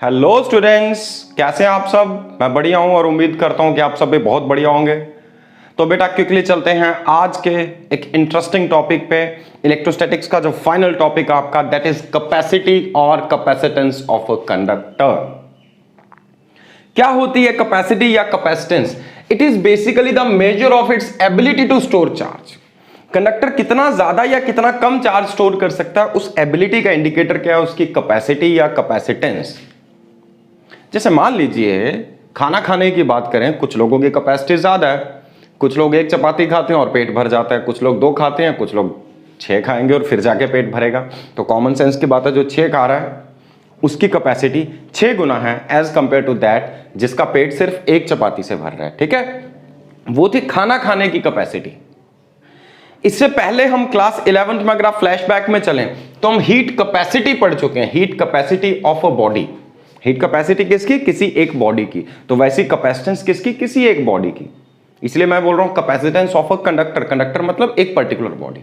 Hello students, कैसे हैं आप सब। मैं बढ़िया हूं और उम्मीद करता हूं कि आप सब भी बहुत बढ़िया होंगे। तो बेटा क्विकली चलते हैं आज के एक इंटरेस्टिंग टॉपिक पे। इलेक्ट्रोस्टैटिक्स का जो फाइनल टॉपिक आपका, दैट इज कैपेसिटी और कैपेसिटेंस ऑफ अ कंडक्टर। क्या होती है कैपेसिटी या capacitance? It is basically the measure of its ability to store charge. Conductor कितना ज्यादा या कितना कम चार्ज स्टोर कर सकता है, उस एबिलिटी का इंडिकेटर क्या है? उसकी कैपेसिटी या कैपेसिटेंस। जैसे मान लीजिए खाना खाने की बात करें, कुछ लोगों की कैपेसिटी ज्यादा है, कुछ लोग एक चपाती खाते हैं और पेट भर जाता है, कुछ लोग 2 खाते हैं, कुछ लोग 6 खाएंगे और फिर जाके पेट भरेगा। तो कॉमन सेंस की बात है, जो 6 खा रहा है उसकी कैपेसिटी 6 गुना है एज कंपेयर टू दैट जिसका पेट सिर्फ एक चपाती से भर रहा है। ठीक है, वो थी खाना खाने की कैपेसिटी। इससे पहले हम क्लास 11th में अगर आप फ्लैशबैक में चलें तो हम हीट कैपेसिटी पढ़ चुके हैं, heat capacity of a body. Heat capacity किसकी? किसी एक बॉडी की। तो वैसी कैपेसिटेंस किसकी? किसी एक बॉडी की। इसलिए मैं बोल रहा हूं capacitance of a conductor. Conductor मतलब एक पर्टिकुलर बॉडी।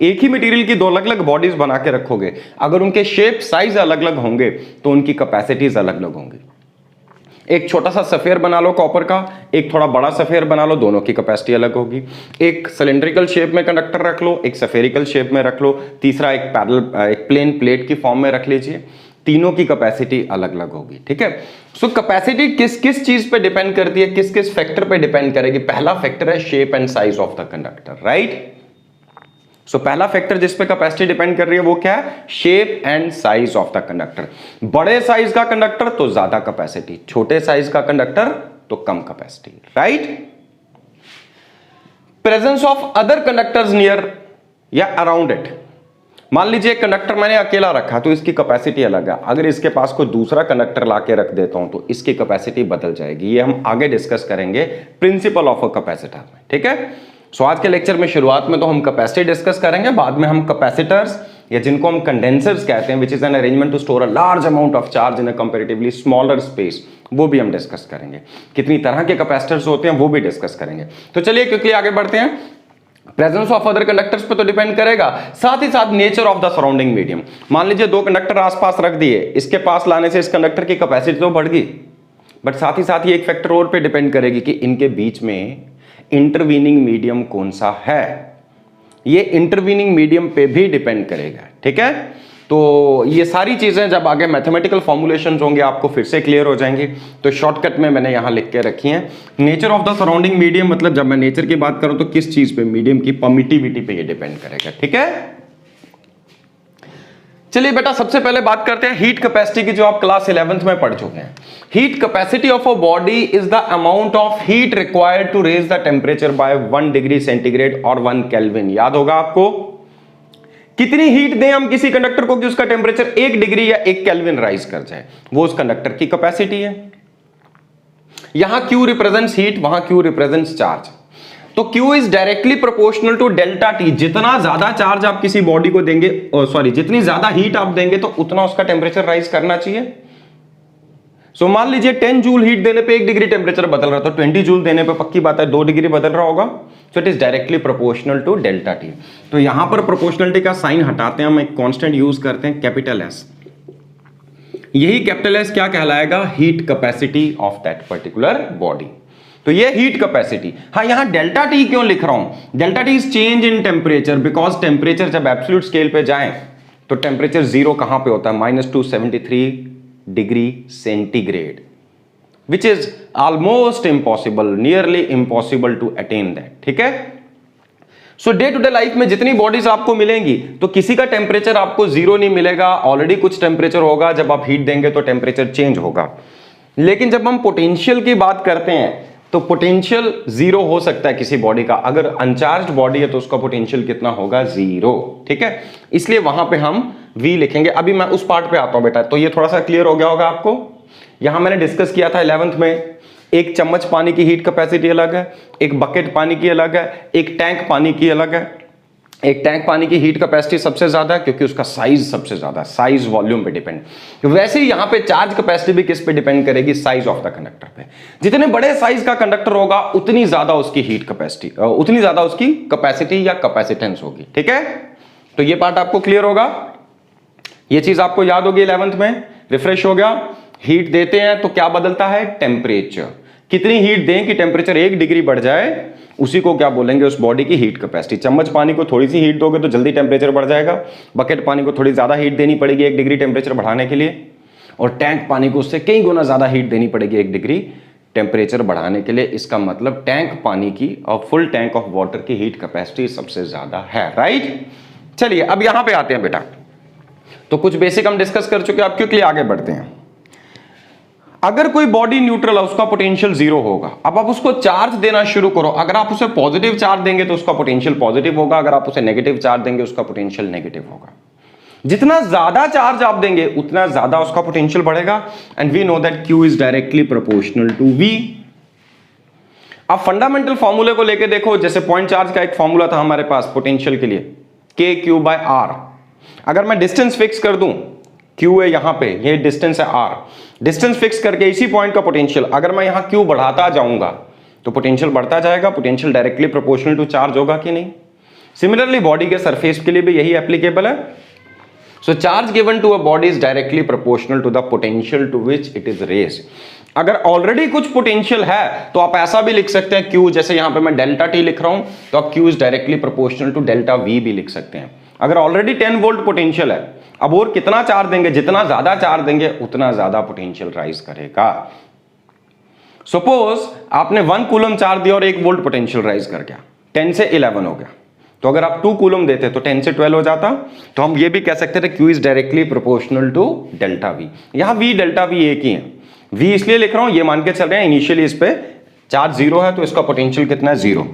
एक ही मटेरियल की 2 अलग अलग बॉडीज बना के रखोगे, अगर उनके शेप साइज अलग अलग होंगे तो उनकी कैपेसिटीज अलग अलग होंगी। एक छोटा सा सफेयर बना लो कॉपर का, एक थोड़ा बड़ा सफेयर बना लो, दोनों की कैपेसिटी अलग होगी। एक सिलेंड्रिकल शेप में कंडक्टर रख लो, एक सफेरिकल शेप में रख लो, तीसरा एक प्लेन प्लेट की फॉर्म में रख लीजिए, तीनों की कैपेसिटी अलग अलग होगी। ठीक है, सो कैपेसिटी किस किस चीज पे डिपेंड करती है, किस किस फैक्टर पे डिपेंड करेगी? पहला फैक्टर है shape and size of the conductor, right. So पहला फैक्टर जिस पे कैपेसिटी डिपेंड कर रही है वो क्या है? Shape and size of the conductor. बड़े साइज का कंडक्टर तो ज्यादा कैपेसिटी, छोटे साइज का कंडक्टर तो कम capacity, right. Presence of other conductors near या अराउंड इट। मान लीजिए कंडक्टर मैंने अकेला रखा तो इसकी कैपेसिटी अलग है, अगर इसके पास कोई दूसरा कंडक्टर लाके रख देता हूं तो इसकी कैपेसिटी बदल जाएगी। ये हम आगे डिस्कस करेंगे प्रिंसिपल ऑफ अ कैपेसिटर में। ठीक है, सो आज के लेक्चर में शुरुआत में तो हम कैपेसिटी डिस्कस करेंगे, बाद में हम कैपेसिटर्स या जिनको हम कंडेंसर्स कहते हैं, which is an arrangement to store a large amount of charge in a comparatively smaller space, वो भी हम डिस्कस करेंगे। कितनी तरह के कैपेसिटर्स होते हैं वो भी डिस्कस करेंगे। तो चलिए क्विकली आगे बढ़ते हैं। प्रेजेंस ऑफ अदर कंडक्टर्स पे तो डिपेंड करेगा, साथ ही साथ nature of the surrounding medium. मान लीजिए 2 कंडक्टर आसपास रख दिए, इसके पास लाने से इस कंडक्टर की कैपेसिटी तो बढ़ गई, बट साथ ही साथ ये एक फैक्टर और पे डिपेंड करेगी कि इनके बीच में इंटरवीनिंग मीडियम कौन सा है। ये इंटरवीनिंग मीडियम पे भी डिपेंड करेगा। ठीक है, तो ये सारी चीजें जब आगे मैथमेटिकल फॉर्मुलेशंस होंगे आपको फिर से क्लियर हो जाएंगी। तो शॉर्टकट में मैंने यहां लिख के रखी है। Nature of the surrounding medium मतलब जब मैं नेचर की बात करूं तो किस चीज पे? मीडियम की परमिटिविटी पे ये डिपेंड करेगा। ठीक है, चलिए बेटा सबसे पहले बात करते हैं हीट कैपेसिटी की, जो आप क्लास 11th में पढ़ चुके हैं। Heat capacity of a body is the amount of heat required to raise the temperature by 1 degree centigrade और 1 केल्विन। याद होगा आपको, कितनी हीट दें हम किसी कंडक्टर को कि उसका टेम्परेचर 1 डिग्री या 1 केल्विन राइज कर जाए, वो उस कंडक्टर की कैपेसिटी है। यहां Q रिप्रेजेंट्स हीट, वहां Q रिप्रेजेंट्स चार्ज। तो Q is directly proportional to delta T। जितना ज्यादा चार्ज आप किसी बॉडी को देंगे, सॉरी जितनी ज्यादा हीट आप देंगे तो उतना उसका टेम्परेचर राइज करना चाहिए। सो मान लीजिए 10 जूल हीट देने पे 1 डिग्री टेम्परेचर बदल रहा है, तो 20 जूल देने पे पक्की बात है 2 डिग्री बदल रहा होगा। So it is directly proportional to delta T। तो यहां पर प्रोपोर्शनलिटी का साइन हटाते हैं, हम एक कांस्टेंट यूज करते हैं कैपिटल S। यही कैपिटल S क्या कहलाएगा? Heat capacity of that particular body. तो ये हीट कैपेसिटी। हाँ, यहां डेल्टा T क्यों लिख रहा हूं? Delta T is change in temperature, because temperature जब एब्सोल्यूट स्केल पे जाए तो टेम्परेचर 0 कहां पे होता है? -273 degree centigrade, which is almost impossible, nearly impossible to attain that. ठीक है, so day to day life में जितनी बॉडीज आपको मिलेंगी तो किसी का टेम्परेचर आपको 0 नहीं मिलेगा, ऑलरेडी कुछ टेम्परेचर होगा। जब आप हीट देंगे तो टेम्परेचर चेंज होगा। लेकिन जब हम पोटेंशियल की बात करते हैं तो पोटेंशियल 0 हो सकता है किसी बॉडी का। अगर अनचार्ज्ड बॉडी है तो उसका पोटेंशियल कितना होगा? 0। ठीक है, इसलिए वहां पे हम V लिखेंगे। अभी मैं उस पार्ट पे आता हूं बेटा, तो ये थोड़ा सा क्लियर हो गया होगा आपको। यहां मैंने डिस्कस किया था 11th में, एक चम्मच पानी की हीट कैपेसिटी अलग है, एक बकेट पानी की अलग है, एक टैंक पानी की अलग है। एक टैंक पानी की हीट कैपेसिटी सबसे ज्यादा है क्योंकि उसका साइज सबसे ज्यादा, साइज वॉल्यूम पे डिपेंड। वैसे ही यहां पे चार्ज कैपेसिटी भी किस पे डिपेंड करेगी? साइज ऑफ द कंडक्टर पे। जितने बड़े साइज का कंडक्टर होगा उतनी ज्यादा उसकी हीट कैपेसिटी, उतनी ज्यादा उसकी कैपेसिटी या कैपेसिटेंस होगी। ठीक है, तो ये पार्ट आपको क्लियर होगा, ये चीज आपको याद होगी 11th में, रिफ्रेश हो गया। हीट देते हैं तो क्या बदलता है, टेम्परेचर। कितनी हीट दें कि टेम्परेचर 1 डिग्री बढ़ जाए, उसी को क्या बोलेंगे, उस बॉडी की हीट कैपेसिटी। चम्मच पानी को थोड़ी सी हीट दोगे तो जल्दी टेम्परेचर बढ़ जाएगा, बकेट पानी को थोड़ी ज्यादा हीट देनी पड़ेगी 1 डिग्री टेम्परेचर बढ़ाने के लिए, और टैंक पानी को उससे कई गुना ज्यादा हीट देनी पड़ेगी 1 डिग्री टेम्परेचर बढ़ाने के लिए। इसका मतलब टैंक पानी की और फुल टैंक ऑफ वाटर की हीट कैपेसिटी सबसे ज्यादा है, राइट। चलिए अब यहां पे आते हैं बेटा, तो कुछ बेसिक हम डिस्कस कर चुके हैं, अब क्विकली आगे बढ़ते हैं। अगर कोई बॉडी न्यूट्रल है, उसका पोटेंशियल 0 होगा। अब आप उसको चार्ज देना शुरू करो, अगर आप उसे पॉजिटिव चार्ज देंगे तो उसका पोटेंशियल पॉजिटिव होगा, अगर आप उसे नेगेटिव चार्ज देंगे उसका पोटेंशियल नेगेटिव होगा। जितना ज्यादा चार्ज आप देंगे उतना ज्यादा उसका पोटेंशियल बढ़ेगा, and we know that Q is directly proportional to V। अब फंडामेंटल फॉर्मूले को लेके देखो, जैसे पॉइंट चार्ज का एक फॉर्मूला था हमारे पास पोटेंशियल के लिए, KQ/R। अगर मैं डिस्टेंस फिक्स कर दूं, Q है यहां पे, ये डिस्टेंस है R, डिस्टेंस फिक्स करके इसी पॉइंट का पोटेंशियल अगर मैं यहां Q बढ़ाता जाऊंगा तो पोटेंशियल बढ़ता जाएगा, potential directly proportional to charge होगा कि नहीं। सिमिलरली बॉडी के सरफेस के लिए भी यही एप्लीकेबल है। So charge given to a body is directly proportional to the potential to which it is raised. अगर ऑलरेडी कुछ पोटेंशियल है तो आप ऐसा भी लिख सकते हैं Q, जैसे यहां पे मैं डेल्टा T लिख रहा हूं तो आप Q is directly proportional to delta V भी लिख सकते हैं। अगर ऑलरेडी 10 वोल्ट पोटेंशियल है, अब और कितना चार्ज देंगे, जितना ज्यादा चार्ज देंगे उतना ज्यादा पोटेंशियल राइज करेगा। सपोज आपने 1 कूलम चार्ज दिया और 1 वोल्ट पोटेंशियल राइज कर गया, 10 से 11 हो गया। तो अगर आप 2 कूलम देते तो 10 से 12 हो जाता। तो हम ये भी कह सकते थे Q is directly proportional to delta V। यहां V डेल्टा V एक ही है, V इसलिए लिख रहा हूं, ये मान के चल रहे हैं इनिशियली इस पे चार्ज 0 है तो इसका पोटेंशियल कितना है, 0।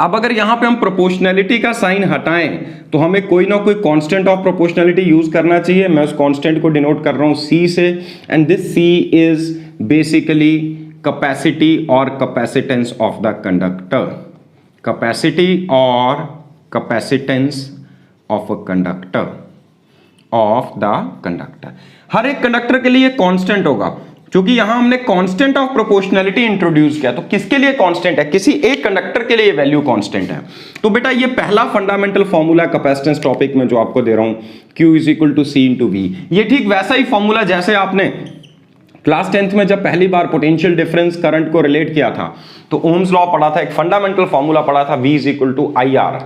अब अगर यहां पे हम प्रोपोर्शनैलिटी का साइन हटाएं तो हमें कोई ना कोई कांस्टेंट ऑफ प्रोपोर्शनैलिटी यूज करना चाहिए। मैं उस कांस्टेंट को डिनोट कर रहा हूं C से, and this C is basically capacity और capacitance of the conductor. Capacity और capacitance of a conductor, of the conductor. हर एक कंडक्टर के लिए कांस्टेंट होगा, क्योंकि यहां हमने कांस्टेंट ऑफ प्रोपोर्शनैलिटी इंट्रोड्यूस किया। तो किसके लिए कांस्टेंट है, किसी एक कंडक्टर के लिए वैल्यू कांस्टेंट है। तो बेटा ये पहला फंडामेंटल फॉर्मूला कैपेसिटेंस टॉपिक में जो आपको दे रहा हूं, Q is equal to C into V। ये ठीक वैसा ही फॉर्मूला जैसे आपने क्लास 10th में जब पहली बार पोटेंशियल डिफरेंस करंट को रिलेट किया था तो ओम्स लॉ पढ़ा था, एक फंडामेंटल फॉर्मूला पढ़ा था, V is equal to IR।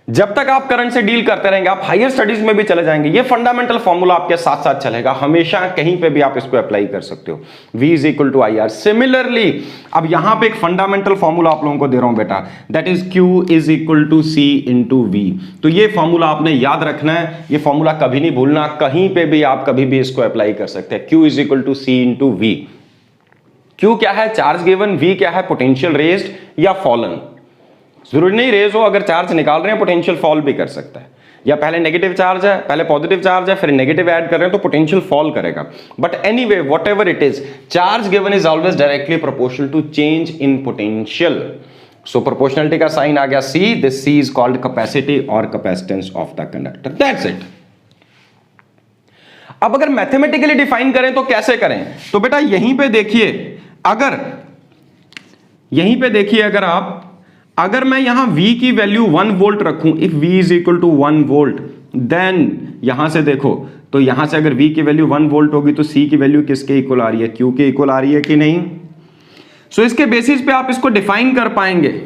जब तक आप करंट से डील करते रहेंगे, आप हायर स्टडीज में भी चले जाएंगे, ये फंडामेंटल फॉर्मूला आपके साथ साथ चलेगा हमेशा, कहीं पे भी आप इसको अप्लाई कर सकते हो। V is equal to IR। Similarly अब यहां पे एक फंडामेंटल फॉर्मूला आप लोगों को दे रहा हूं बेटा, that is Q is equal to C into V। तो ये फॉर्मूला आपने याद रखना है, ये फॉर्मूला कभी नहीं भूलना, कहीं पे भी आप कभी भी इसको अप्लाई कर सकते हैं। Q is equal to C into V। Q क्या है, चार्ज गिवन, V क्या है, पोटेंशियल रेज्ड या फॉलन। जरूरी नहीं रेज हो, अगर चार्ज निकाल रहे हैं पोटेंशियल फॉल भी कर सकता है, या पहले नेगेटिव चार्ज है, पहले पॉजिटिव चार्ज है, फिर नेगेटिव ऐड कर रहे हैं तो पोटेंशियल फॉल करेगा। But anyway whatever it is, charge given is always directly proportional to change in potential. So proportionality का साइन आ गया C, this C is called capacity और capacitance of the conductor, that's it. अब अगर mathematically define करें तो कैसे करें, तो बेटा यहीं पे देखिए, अगर मैं यहां V की वैल्यू 1 वोल्ट रखूं, if V is equal to 1 volt, then यहां से देखो, तो यहां से अगर V की वैल्यू 1 वोल्ट होगी तो C की वैल्यू किसके इक्वल आ रही है, Q के इक्वल आ रही है कि नहीं। सो इसके बेसिस पे आप इसको डिफाइन कर पाएंगे।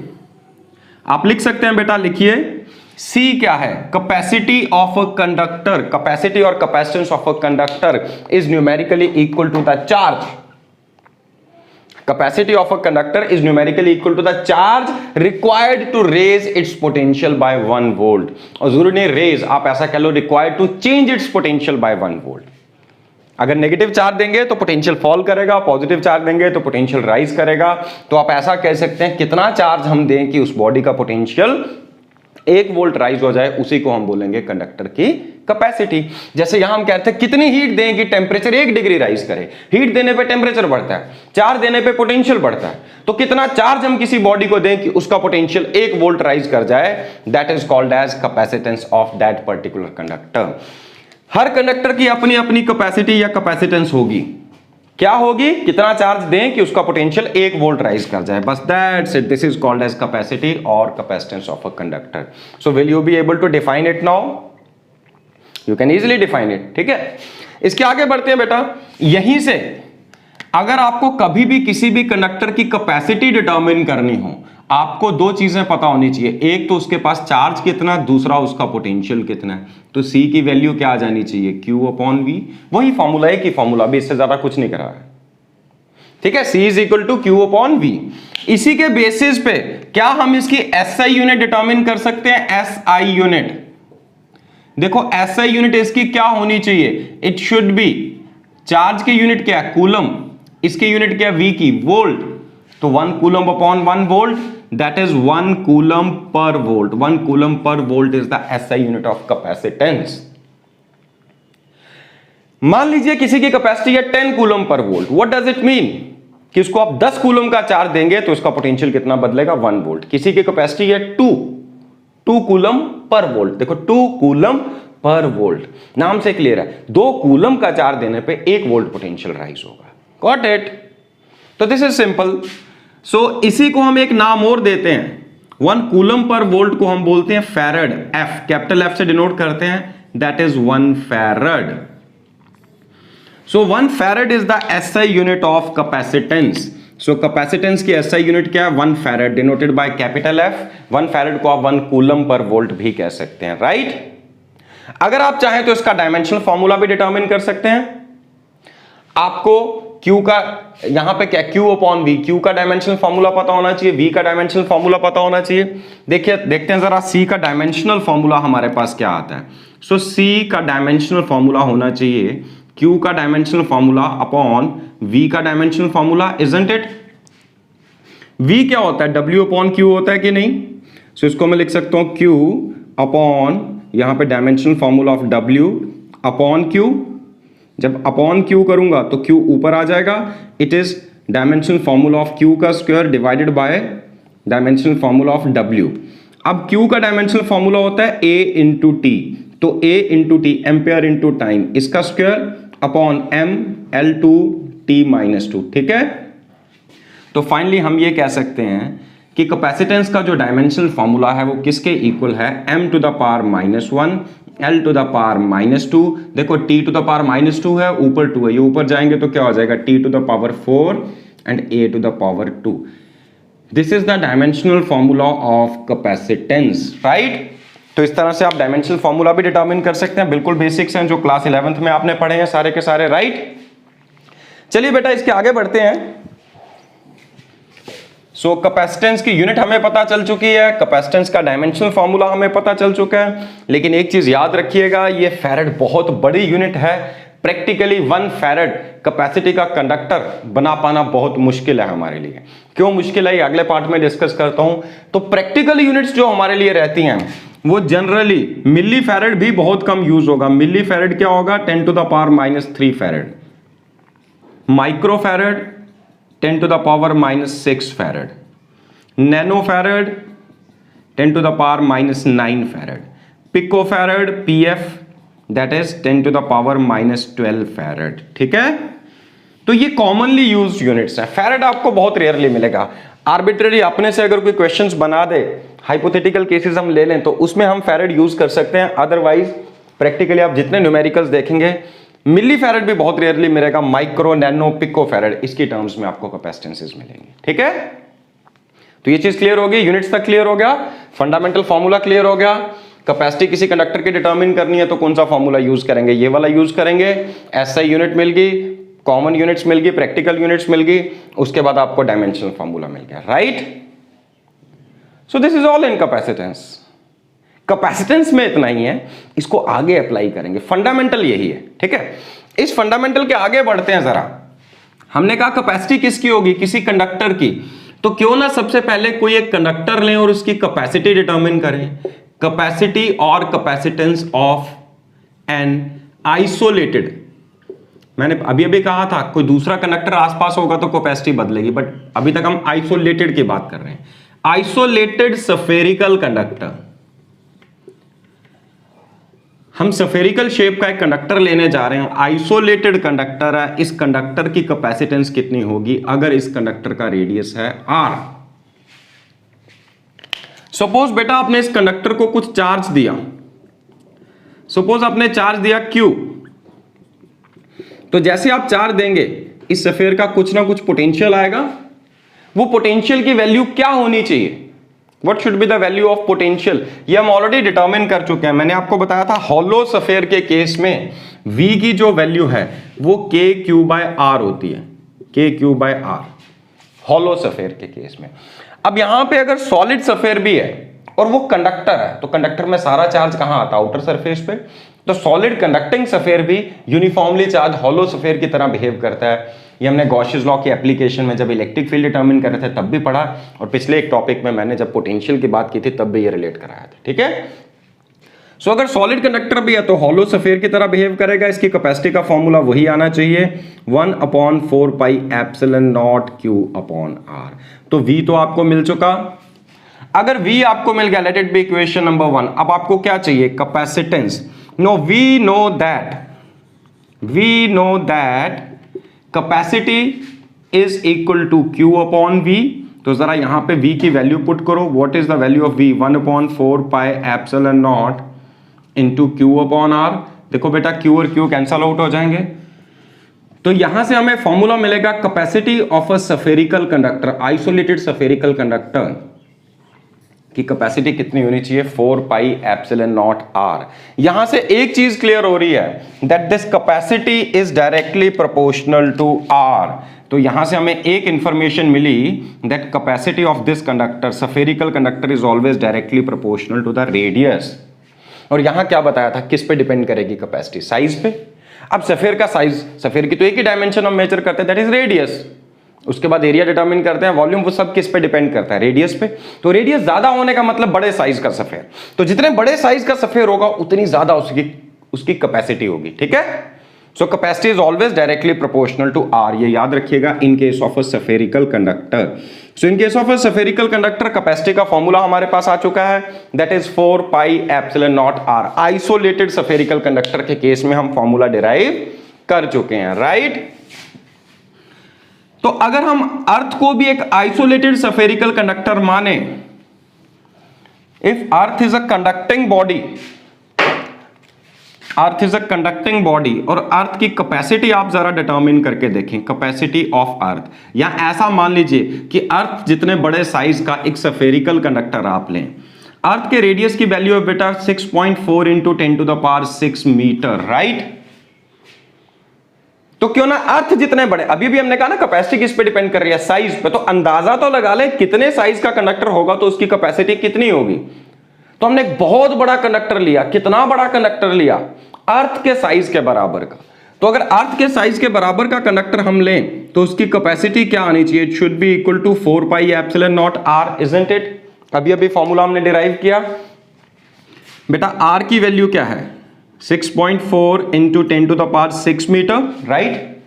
आप लिख सकते हैं बेटा, लिखिए C क्या है, capacity of a conductor. Capacity और capacitance of a conductor is numerically equal to the charge. Capacity of a conductor is numerically equal to the charge required to raise its potential by 1 volt. और जरूरी नहीं raise, आप ऐसा कह लो required to change its potential by 1 volt. अगर negative charge देंगे तो potential fall करेगा, पॉजिटिव चार्ज देंगे तो पोटेंशियल राइज करेगा। तो आप ऐसा कह सकते हैं कितना चार्ज हम दें कि उस बॉडी का पोटेंशियल 1 वोल्ट राइज हो जाए, उसी को हम बोलेंगे कंडक्टर की कैपेसिटी। जैसे यहां हम कहते हैं कितनी हीट दें कि टेम्परेचर 1 डिग्री राइज करे। हीट देने पे टेम्परेचर बढ़ता है, चार्ज देने पे पोटेंशियल बढ़ता है। तो कितना चार्ज हम किसी बॉडी को दें कि उसका पोटेंशियल 1 वोल्ट राइज कर जाए, that is called as capacitance of that particular conductor. हर कंडक्टर की अपनी अपनी कैपेसिटी या कैपेसिटेंस होगी। क्या होगी, कितना चार्ज दें कि उसका पोटेंशियल 1 वोल्ट राइज कर जाए, बस that's it. This is called as capacity और capacitance of a conductor. So will you be able to define it now. You can easily define it, ठीक है। इसके आगे बढ़ते हैं बेटा। यहीं से अगर आपको कभी भी किसी भी कंडक्टर की कैपेसिटी डिटरमिन करनी हो, आपको दो चीजें पता होनी चाहिए, एक तो उसके पास चार्ज कितना, दूसरा उसका पोटेंशियल कितना है। तो C की वैल्यू क्या आ जानी चाहिए, Q/V। वही फॉर्मूला है कि फॉर्मूला भी, इससे ज्यादा कुछ नहीं करा है, ठीक है। C is equal to Q/V। इसी के बेसिस पे क्या हम इसकी SI यूनिट डिटरमिन कर सकते हैं, SI यूनिट। देखो SI यूनिट इसकी क्या होनी चाहिए, इट शुड बी, चार्ज की यूनिट क्या है, कूलम, इसकी यूनिट क्या है, V की, वोल्ट। तो 1 coulomb upon 1 volt, that is 1 coulomb per volt. 1 coulomb per volt is the SI unit of capacitance. मान लीजिए किसी की कैपेसिटी है 10 coulomb per volt. What does it mean कि उसको आप 10 कूलम का चार्ज देंगे तो उसका पोटेंशियल कितना बदलेगा, 1 वोल्ट। किसी की कैपेसिटी है 2 कूलम पर वोल्ट। देखो 2 कूलम पर वोल्ट, नाम से क्लियर है, 2 कूलम का चार्ज देने पे 1 वोल्ट पोटेंशियल राइज होगा। Got it. तो दिस इज सिंपल। सो इसी को हम एक नाम और देते हैं, 1 कूलम पर वोल्ट को हम बोलते हैं फैरड। F, कैपिटल F से डिनोट करते हैं, that is 1 farad. So 1 farad is the SI unit of capacitance. So capacitance की SI यूनिट क्या है, 1 farad, denoted by capital F। 1 farad को आप 1 कूलम पर वोल्ट भी कह सकते हैं, राइट। अगर आप चाहें तो इसका डायमेंशनल फॉर्मूला भी डिटरमिन कर सकते हैं। आपको Q का यहां पे क्या, Q/V, Q का डायमेंशनल फॉर्मूला पता होना चाहिए, V का डायमेंशनल फॉर्मूला पता होना चाहिए। देखिए देखते हैं जरा C का डायमेंशनल फॉर्मूला हमारे पास क्या आता है। सो C का डायमेंशनल फॉर्मूला होना चाहिए Q का डायमेंशनल फॉर्मूला अपॉन V का dimensional formula, isn't it. V क्या होता है, W/Q होता है कि नहीं। सो इसको मैं लिख सकता हूं Q अपॉन, यहां पे dimensional formula of W upon Q। जब अपॉन Q करूंगा तो Q ऊपर आ जाएगा, it is dimensional formula of Q का square divided by dimensional formula of W। अब Q का डायमेंशनल फॉर्मूला होता है A इंटू T, तो A into T, ampere into time, इसका स्क्वायर अपॉन M L/2T-2, ठीक है। तो फाइनली हम ये कह सकते हैं कि कैपेसिटेंस का जो डायमेंशनल फॉर्मूला है वो किसके इक्वल है, m⁻⁻1 L⁻⁻2। देखो T⁻⁻2 है, ऊपर 2 है, ये ऊपर जाएंगे तो क्या हो जाएगा, T⁻4 and A⁻2। This is the dimensional formula of capacitance, right. तो इस तरह से आप डायमेंशनल फॉर्मूला भी डिटरमिन कर सकते हैं, बिल्कुल बेसिक्स हैं जो क्लास 11th में आपने पढ़े हैं सारे के सारे, राइट। चलिए बेटा इसके आगे बढ़ते हैं। सो कैपेसिटेंस की यूनिट हमें पता चल चुकी है, कैपेसिटेंस का डायमेंशनल फॉर्मूला हमें पता चल चुका है, लेकिन एक चीज याद रखिएगा, ये फैरड बहुत बड़ी यूनिट है। प्रैक्टिकली 1 फैरड कैपेसिटी का कंडक्टर बना पाना बहुत मुश्किल है हमारे लिए। क्यों मुश्किल है, ये अगले पार्ट में डिस्कस करता हूं। तो प्रैक्टिकल यूनिट्स जो हमारे लिए रहती हैं वो जनरली, मिली फैरड भी बहुत कम यूज होगा। मिली फैरड क्या होगा, 10⁻³ farad. Micro farad 10⁻⁻6 farad. Nano farad 10⁻⁻9 farad. Pico farad PF that is 10⁻⁻12 farad, ठीक है। तो ये कॉमनली यूज्ड यूनिट्स हैं। फैरड आपको बहुत रेयरली मिलेगा। आर्बिट्ररी अपने से अगर कोई क्वेश्चंस बना दे, हाइपोथेटिकल केसेस हम ले लें तो उसमें हम फैरड यूज कर सकते हैं। अदरवाइज प्रैक्टिकली आप जितने न्यूमेरिकल्स देखेंगे, मिली फैरड भी बहुत रेयरली मिलेगा। माइक्रो, नैनो, पिको फैरड, इसकी टर्म्स में आपको कैपेसिटेंसेस मिलेंगे, ठीक है। तो ये चीज क्लियर होगी, यूनिट्स तक क्लियर हो गया, फंडामेंटल फॉर्मूला क्लियर हो गया। कैपेसिटी किसी कंडक्टर की डिटरमिन करनी है तो कौन सा फॉर्मूला यूज करेंगे, ये वाला यूज करेंगे। SI यूनिट मिल गई, कॉमन यूनिट्स मिल गई, प्रैक्टिकल यूनिट्स मिल गई, उसके बाद आपको डायमेंशनल फॉर्मूला मिल गया, right. So this is all in capacitance. Capacitance में इतना ही है, इसको आगे अप्लाई करेंगे। फंडामेंटल यही है, ठीक है। इस फंडामेंटल के आगे बढ़ते हैं जरा। हमने कहा कैपेसिटी किसकी होगी, किसी कंडक्टर की। तो क्यों ना सबसे पहले कोई एक कंडक्टर लें और उसकी कैपेसिटी डिटरमिन करें। कैपेसिटी और कैपेसिटेंस ऑफ एन आइसोलेटेड, मैंने अभी अभी कहा था कोई दूसरा कंडक्टर आसपास होगा तो कैपेसिटी बदलेगी, बट अभी तक हम आइसोलेटेड की बात कर रहे हैं। आइसोलेटेड स्फेरिकल कंडक्टर, हम स्फेरिकल शेप का एक कंडक्टर लेने जा रहे हैं, आइसोलेटेड कंडक्टर है। इस कंडक्टर की कैपेसिटेंस कितनी होगी अगर इस कंडक्टर का रेडियस है r। सपोज बेटा आपने इस कंडक्टर को कुछ चार्ज दिया, सपोज आपने चार्ज दिया Q, तो जैसे आप चार्ज देंगे इस सफेयर का कुछ ना कुछ पोटेंशियल आएगा। वो पोटेंशियल की वैल्यू क्या होनी चाहिए? What should be the value of potential? ये हम ऑलरेडी डिटरमिन कर चुके हैं। मैंने आपको बताया था हॉलो सफेयर के केस में V की जो वैल्यू है वो KQ/R होती है, KQ/R हॉलो सफेयर के केस में। अब यहां पे अगर सॉलिड सफेयर भी है और वो कंडक्टर है, तो कंडक्टर में सारा चार्ज कहां आता है? आउटर सरफेस पे। तो सॉलिड कंडक्टिंग सफेयर भी यूनिफॉर्मली चार्ज हॉलो सफेयर की तरह बिहेव करता है। ये हमने गॉसियस लॉ की एप्लीकेशन में जब इलेक्ट्रिक फील्ड डिटरमिन कर रहे थे तब भी पढ़ा, और पिछले एक टॉपिक में मैंने जब पोटेंशियल की बात की थी तब भी ये रिलेट कराया था। ठीक है, सो अगर सॉलिड कंडक्टर भी है तो हॉलो सफेयर की तरह बिहेव करेगा। इसकी कैपेसिटी का फॉर्मूला वही आना चाहिए, 1/4πε0 Q/R। तो V तो आपको मिल चुका। अगर V आपको मिल गया, let it be equation number 1। अब आपको क्या चाहिए? Capacitance. No, we know that capacity is equal to Q/V। तो जरा यहां पे V की वैल्यू पुट करो। What is the value of V? 1/4πε0 into Q/R। देखो बेटा, Q और Q कैंसल आउट हो जाएंगे, तो यहां से हमें फॉर्मूला मिलेगा capacity of a spherical conductor, isolated spherical conductor की कैपेसिटी कितनी होनी चाहिए? 4πε0R। यहां से एक चीज क्लियर हो रही है, that this capacity is directly proportional to R। तो यहां से हमें एक इंफॉर्मेशन मिली that capacity of this conductor, spherical conductor, is always directly proportional to the radius. और यहां क्या बताया था, किस पे डिपेंड करेगी कैपेसिटी? साइज पे। अब सफेयर का साइज, सफेयर की तो एक ही डायमेंशन हम मेजर करते हैं, दैट इज रेडियस। उसके बाद एरिया डिटरमिन करते हैं, वॉल्यूम, वो सब किस पे डिपेंड करता है? रेडियस पे। तो रेडियस ज्यादा होने का मतलब बड़े साइज का सफेयर। तो जितने बड़े साइज का सफेयर होगा उतनी ज्यादा उसकी कैपेसिटी होगी। ठीक है, so capacity is always directly proportional to R। ये याद रखिएगा in case of a spherical conductor. So in case of a spherical conductor capacity का फॉर्मूला हमारे पास आ चुका है, that is 4πε0R। Isolated spherical conductor के केस में हम फॉर्मूला डिराइव कर चुके हैं, राइट। तो अगर हम अर्थ को भी एक आइसोलेटेड सफेरिकल कंडक्टर माने, if earth is a conducting body, earth is a conducting body, और अर्थ की कैपेसिटी आप जरा डिटरमिन करके देखें, कैपेसिटी ऑफ अर्थ। या ऐसा मान लीजिए कि अर्थ जितने बड़े साइज का एक सफेरिकल कंडक्टर आप लें, अर्थ के रेडियस की वैल्यू है बेटा 6.4 इंटू 10⁶ मीटर, राइट। तो क्यों ना अर्थ जितने बड़े, अभी भी हमने कहा ना कैपेसिटी किस पे डिपेंड कर रही है? साइज पे। तो अंदाजा तो लगा ले कितने साइज का कंडक्टर होगा तो उसकी कैपेसिटी कितनी होगी। तो हमने एक बहुत बड़ा कंडक्टर लिया। कितना बड़ा कंडक्टर लिया? अर्थ के साइज के बराबर का। तो अगर अर्थ के साइज के बराबर का कंडक्टर हम लें तो उसकी कैपेसिटी क्या आनी चाहिए? It should be equal to 4πε0R, isn't it? अभी अभी फॉर्मूला हमने डिराइव किया बेटा। R की वैल्यू क्या है? 6.4 इंटू 10⁶ मीटर, राइट।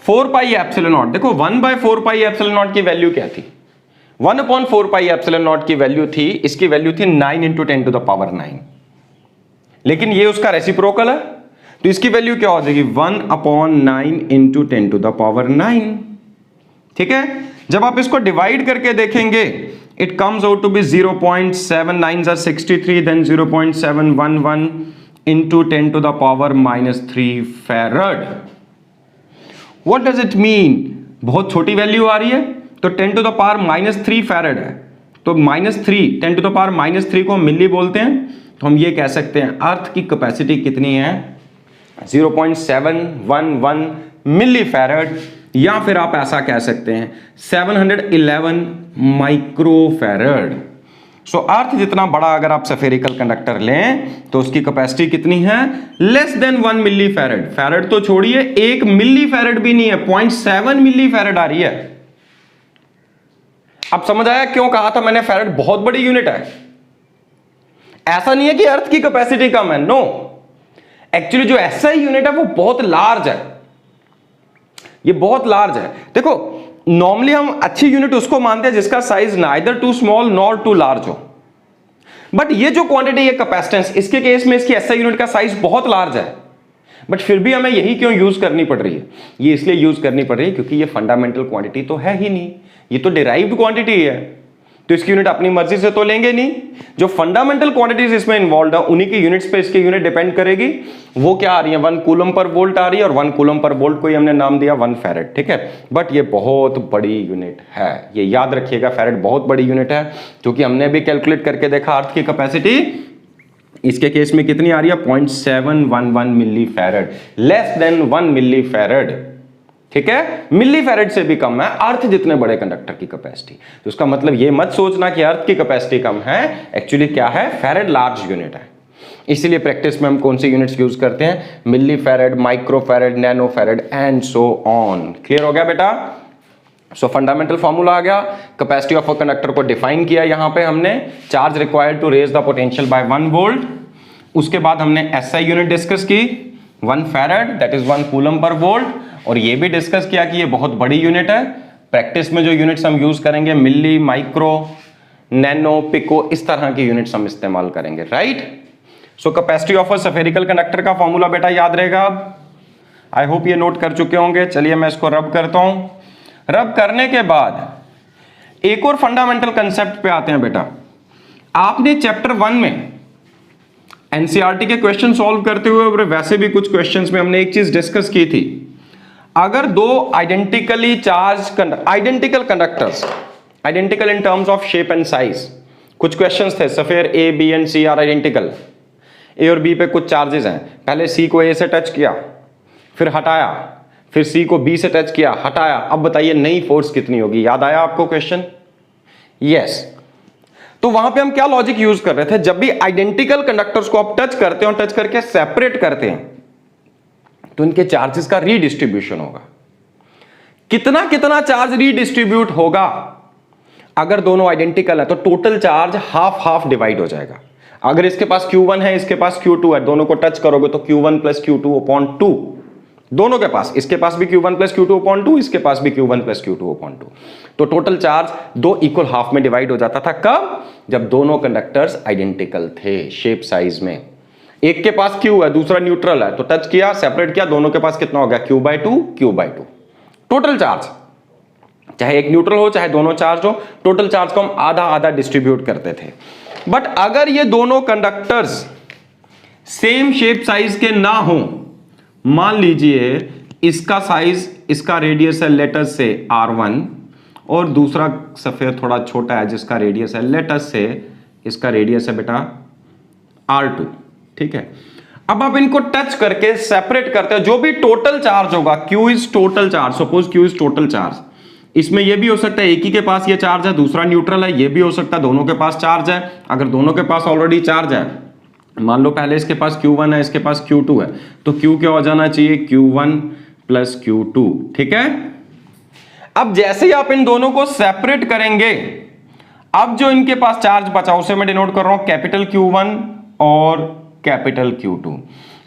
4πε0, देखो 1/4πε0 की वैल्यू क्या थी? 1/4πε0 की वैल्यू थी, इसकी वैल्यू थी 9 इंटू 10⁹, लेकिन ये उसका रेसिप्रोकल है, तो इसकी वैल्यू क्या हो जाएगी? 1/9 इंटू 10⁹। ठीक है, जब आप इसको डिवाइड करके देखेंगे it comes out to be 0.79 63, then 0.711 into 10⁻³ farad. What does it mean? बहुत छोटी वैल्यू आ रही है, तो 10⁻³ फैरड है, तो -3 10⁻³ को मिली बोलते हैं। तो हम ये कह सकते हैं अर्थ की कैपेसिटी कितनी है? 0.711 मिली फैरड, या फिर आप ऐसा कह सकते हैं 711 माइक्रो फैरड। सो अर्थ जितना बड़ा अगर आप सफेरिकल कंडक्टर लें तो उसकी कैपेसिटी कितनी है? लेस देन 1 मिली फैरड। फैरड तो छोड़िए, 1 मिली फैरड भी नहीं है, 0.7 मिली फैरड आ रही है। अब समझ आया क्यों कहा था मैंने फैरड बहुत बड़ी यूनिट है? ऐसा नहीं है कि अर्थ की कैपेसिटी कम है, नो। एक्चुअली जो एसआई यूनिट है वो बहुत लार्ज है, ये बहुत लार्ज है। देखो नॉर्मली हम अच्छी यूनिट उसको मानते हैं जिसका size neither too small nor too large हो, बट ये जो क्वांटिटी है कैपेसिटेंस, इसके केस में इसकी एसआई यूनिट का साइज बहुत लार्ज है, बट फिर भी हमें यही क्यों यूज करनी पड़ रही है? ये इसलिए यूज करनी पड़ रही है क्योंकि ये फंडामेंटल क्वांटिटी तो है ही नहीं, ये तो डिराइव्ड क्वांटिटी है। तो इसकी यूनिट अपनी मर्जी से तो लेंगे नहीं, जो फंडामेंटल क्वांटिटीज इसमें इन्वॉल्व है उन्हीं की यूनिट्स पे इसकी यूनिट डिपेंड करेगी। वो क्या आ रही है, 1 कूलम पर वोल्ट आ रही है, और 1 कूलम पर वोल्ट को ही हमने नाम दिया 1 फैरेड, ठीक है। बट ये बहुत बड़ी यूनिट है, ये याद रखिएगा, फैरेड बहुत बड़ी यूनिट है, क्योंकि हमने भी कैलकुलेट करके देखा अर्थ की कैपेसिटी इसके केस में कितनी आ रही है, 0.711 मिली फैरेड, लेस देन 1 मिली फैरेड, ठीक है। मिली फैरेड से भी कम है अर्थ जितने बड़े कंडक्टर की कैपेसिटी। तो उसका मतलब ये मत सोचना कि अर्थ की कैपेसिटी कम है, एक्चुअली क्या है, फैरेड लार्ज यूनिट है। इसलिए प्रैक्टिस में हम कौन सी यूनिट्स यूज करते हैं, milli farad, micro farad, nano farad and so on. Clear हो गया बेटा। सो फंडामेंटल फॉर्मूला आ गया, कैपेसिटी ऑफ अ कंडक्टर को डिफाइन किया यहां पे हमने, charge required to raise the potential by 1 volt. उसके बाद हमने एसआई यूनिट डिस्कस की 1 farad, that is 1 coulomb per volt, और ये भी डिस्कस किया कि ये बहुत बड़ी यूनिट है। प्रैक्टिस में जो यूनिट्स हम यूज करेंगे मिली, माइक्रो, नैनो, पिको, इस तरह की यूनिट्स हम इस्तेमाल करेंगे, right. So capacity of a spherical conductor का फॉर्मूला बेटा याद रहेगा, आई होप ये नोट कर चुके होंगे। चलिए मैं इसको रब करता हूं। रब करने के बाद एक और फंडामेंटल कंसेप्ट पे आते हैं बेटा। आपने चैप्टर 1 में एनसीईआरटी के क्वेश्चन सॉल्व करते हुए और वैसे भी कुछ क्वेश्चंस में हमने एक चीज डिस्कस की थी, अगर दो identically charge identical conductors, identical in terms of shape and size, कुछ क्वेश्चंस थे, sphere A, B and C are identical, A और बी पे कुछ चार्जेस हैं, पहले सी को ए से टच किया, फिर हटाया, फिर सी को बी से टच किया, हटाया, अब बताइए नई फोर्स कितनी होगी। याद आया आपको क्वेश्चन? यस। तो वहां पे हम क्या लॉजिक यूज कर रहे थे, जब भी आइडेंटिकल कंडक्टर्स को आप टच करते हो, टच करके सेपरेट करते हैं, तो इनके चार्जेस का रीडिस्ट्रीब्यूशन होगा। कितना कितना चार्ज रीडिस्ट्रीब्यूट होगा, अगर दोनों आइडेंटिकल है तो total charge half half divide हो जाएगा। अगर इसके पास Q1 है, इसके पास Q2 है, दोनों को टच करोगे तो Q1 प्लस Q2 अपॉन 2, दोनों के पास, इसके पास भी Q1 प्लस Q2 अपॉन 2, इसके पास भी Q1 प्लस Q2 अपॉन 2, तो टोटल चार्ज दो इक्वल हाफ में डिवाइड हो जाता था। कब? जब दोनों कंडक्टर्स आइडेंटिकल थे शेप साइज में। एक के पास Q है, दूसरा न्यूट्रल है, तो टच किया, सेपरेट किया, दोनों के पास कितना हो गया, Q/2 Q/2 टोटल चार्ज। चाहे एक न्यूट्रल हो चाहे दोनों चार्ज हो, टोटल चार्ज को हम आधा आधा डिस्ट्रीब्यूट करते थे। बट अगर ये दोनों कंडक्टर्स सेम शेप साइज के ना हो, मान लीजिए इसका साइज, इसका रेडियस है लेटस से R1 और दूसरा सफेद थोड़ा छोटा है जिसका रेडियस है लेटस से, इसका रेडियस है बेटा R2, ठीक है। अब आप इनको टच करके सेपरेट करते हो, जो भी टोटल चार्ज होगा, Q is total charge, suppose Q is total charge, इसमें यह भी हो सकता है एक ही के पास ये चार्ज है, दूसरा न्यूट्रल है, ये भी हो सकता है दोनों के पास चार्ज है। अगर दोनों के पास ऑलरेडी चार्ज है, मान लो पहले इसके पास Q1 है, इसके पास Q2 है, तो Q क्या हो जाना चाहिए, Q1 प्लस Q2, ठीक है। अब जैसे ही आप इन दोनों को सेपरेट करेंगे, अब जो इनके पास चार्ज बचा उसे मैं डिनोट कर रहा हूं कैपिटल Q1 और कैपिटल Q2।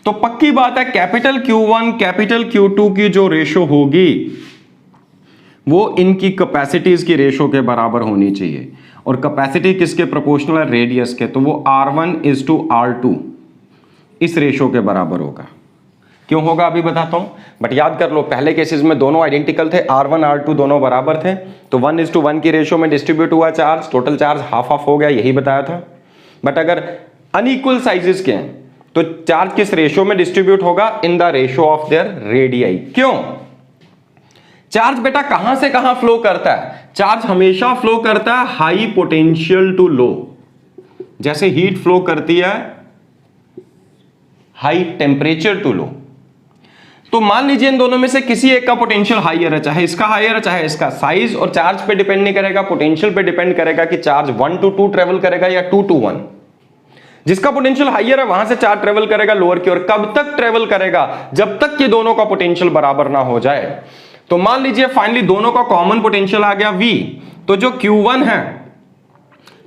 तो पक्की बात है कैपिटल Q1 कैपिटल Q2 की जो रेशो होगी वो इनकी कैपेसिटीज की रेशो के बराबर होनी चाहिए, और कैपेसिटी किसके प्रोपोर्शनल है, रेडियस के, तो वो R1:R2 इस रेशो के बराबर होगा। क्यों होगा अभी बताता हूं, बट याद कर लो पहले केसेस में दोनों आइडेंटिकल थे, R1 R2 दोनों बराबर थे, तो 1:1 की रेशो में डिस्ट्रीब्यूट हुआ charge, total charge half half हो गया, यही बताया था। बट अगर अनइक्वल साइजेस के हैं तो चार्ज किस रेशो में डिस्ट्रीब्यूट होगा, in the ratio of their radii. क्यों? चार्ज बेटा कहां से कहां फ्लो करता है, चार्ज हमेशा फ्लो करता है हाई पोटेंशियल टू लो, जैसे हीट फ्लो करती है हाई टेम्परेचर टू लो। तो मान लीजिए इन दोनों में से किसी एक का पोटेंशियल हाईयर है, चाहे इसका हाईयर है चाहे इसका, साइज और चार्ज पे डिपेंड नहीं करेगा, पोटेंशियल पे डिपेंड करेगा कि चार्ज 1 to 2 ट्रेवल करेगा या 2 to 1। जिसका पोटेंशियल हाईयर है वहां से चार्ज ट्रेवल करेगा लोअर की ओर, कब तक ट्रेवल करेगा, जब तक कि दोनों का पोटेंशियल बराबर ना हो जाए। तो मान लीजिए फाइनली दोनों का कॉमन पोटेंशियल आ गया V, तो जो Q1 है,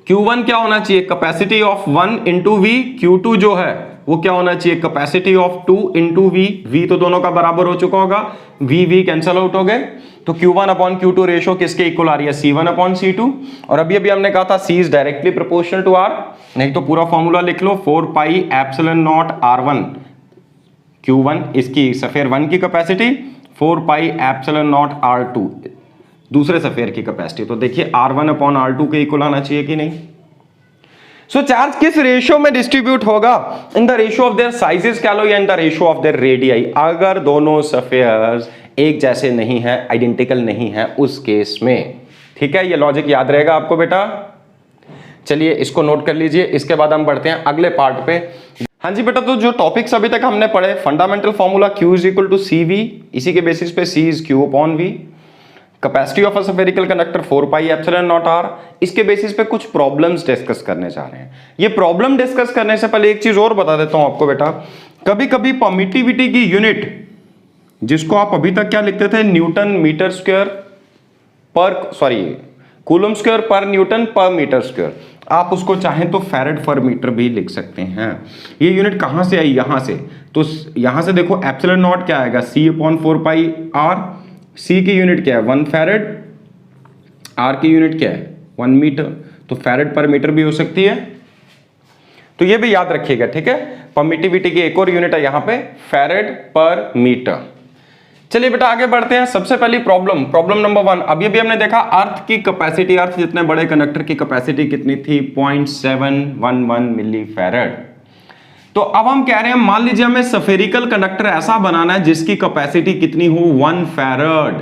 Q1 क्या होना चाहिए, capacity of 1 into V, Q2 जो है वो क्या होना चाहिए, capacity of 2 into V, V तो दोनों का बराबर हो चुका होगा, V कैंसल आउट हो गए, तो Q1/Q2 रेशो किसके इक्वल आ रही है, C1/C2। और अभी अभी हमने कहा था C is directly proportional to R, नहीं तो पूरा फॉर्मूला लिख लो, 4πε0 R1 Q1, इसकी सफेयर 1 की कैपेसिटी, 4πε0 R2, दूसरे सफेयर की कैपेसिटी। तो देखिए R1/R2 के इक्वल आना चाहिए कि नहीं। सो चार्ज किस रेशियो में डिस्ट्रीब्यूट होगा? In the ratio of their sizes कह लो या in the ratio of their radii. अगर दोनों सफेयर्स एक जैसे नहीं है, आइडेंटिकल नहीं है, उस केस में। ठीक है, ये लॉजिक याद रहेगा आपको बेटा। चलिए इसको नोट कर लीजिए। इसके बाद हम बढ़ते हैं अगले पार्ट पे। हाँ जी बेटा, तो जो टॉपिक्स अभी तक हमने पढ़े, fundamental formula Q is equal to CV, इसी के बेसिस पे C is Q upon V, capacity of a spherical conductor 4 pi epsilon naught R। इसके बेसिस पे कुछ प्रॉब्लम्स डिस्कस करने जा रहे हैं। ये प्रॉब्लम डिस्कस करने से पहले एक चीज और बता देता हूं आपको बेटा। कभी कभी परमिटिविटी की यूनिट, जिसको आप अभी तक क्या लिखते थे, newton metre square coulomb square per newton per metre square, आप उसको चाहें तो फैरेड पर मीटर भी लिख सकते हैं। ये यूनिट कहां से आई? यहां से। तो यहां से देखो एप्सिलॉन नॉट क्या आएगा, C/4 पाई R। C की यूनिट क्या है? 1 फैरेड। R की यूनिट क्या है? 1 मीटर। तो फैरेड पर मीटर भी हो सकती है, तो ये भी याद रखिएगा। ठीक है, परमिटिविटी की एक और यूनिट है यहां पे, फैरेड पर मीटर। चलिए बेटा आगे बढ़ते हैं। सबसे पहली प्रॉब्लम नंबर 1। अभी भी हमने देखा अर्थ की कैपेसिटी, अर्थ जितने बड़े कंडक्टर की कैपेसिटी कितनी थी? 0.711 मिली फैरेड। तो अब हम कह रहे हैं, मान लीजिए हमें स्फेरिकल कंडक्टर ऐसा बनाना है जिसकी कैपेसिटी कितनी हो? 1 फैरेड।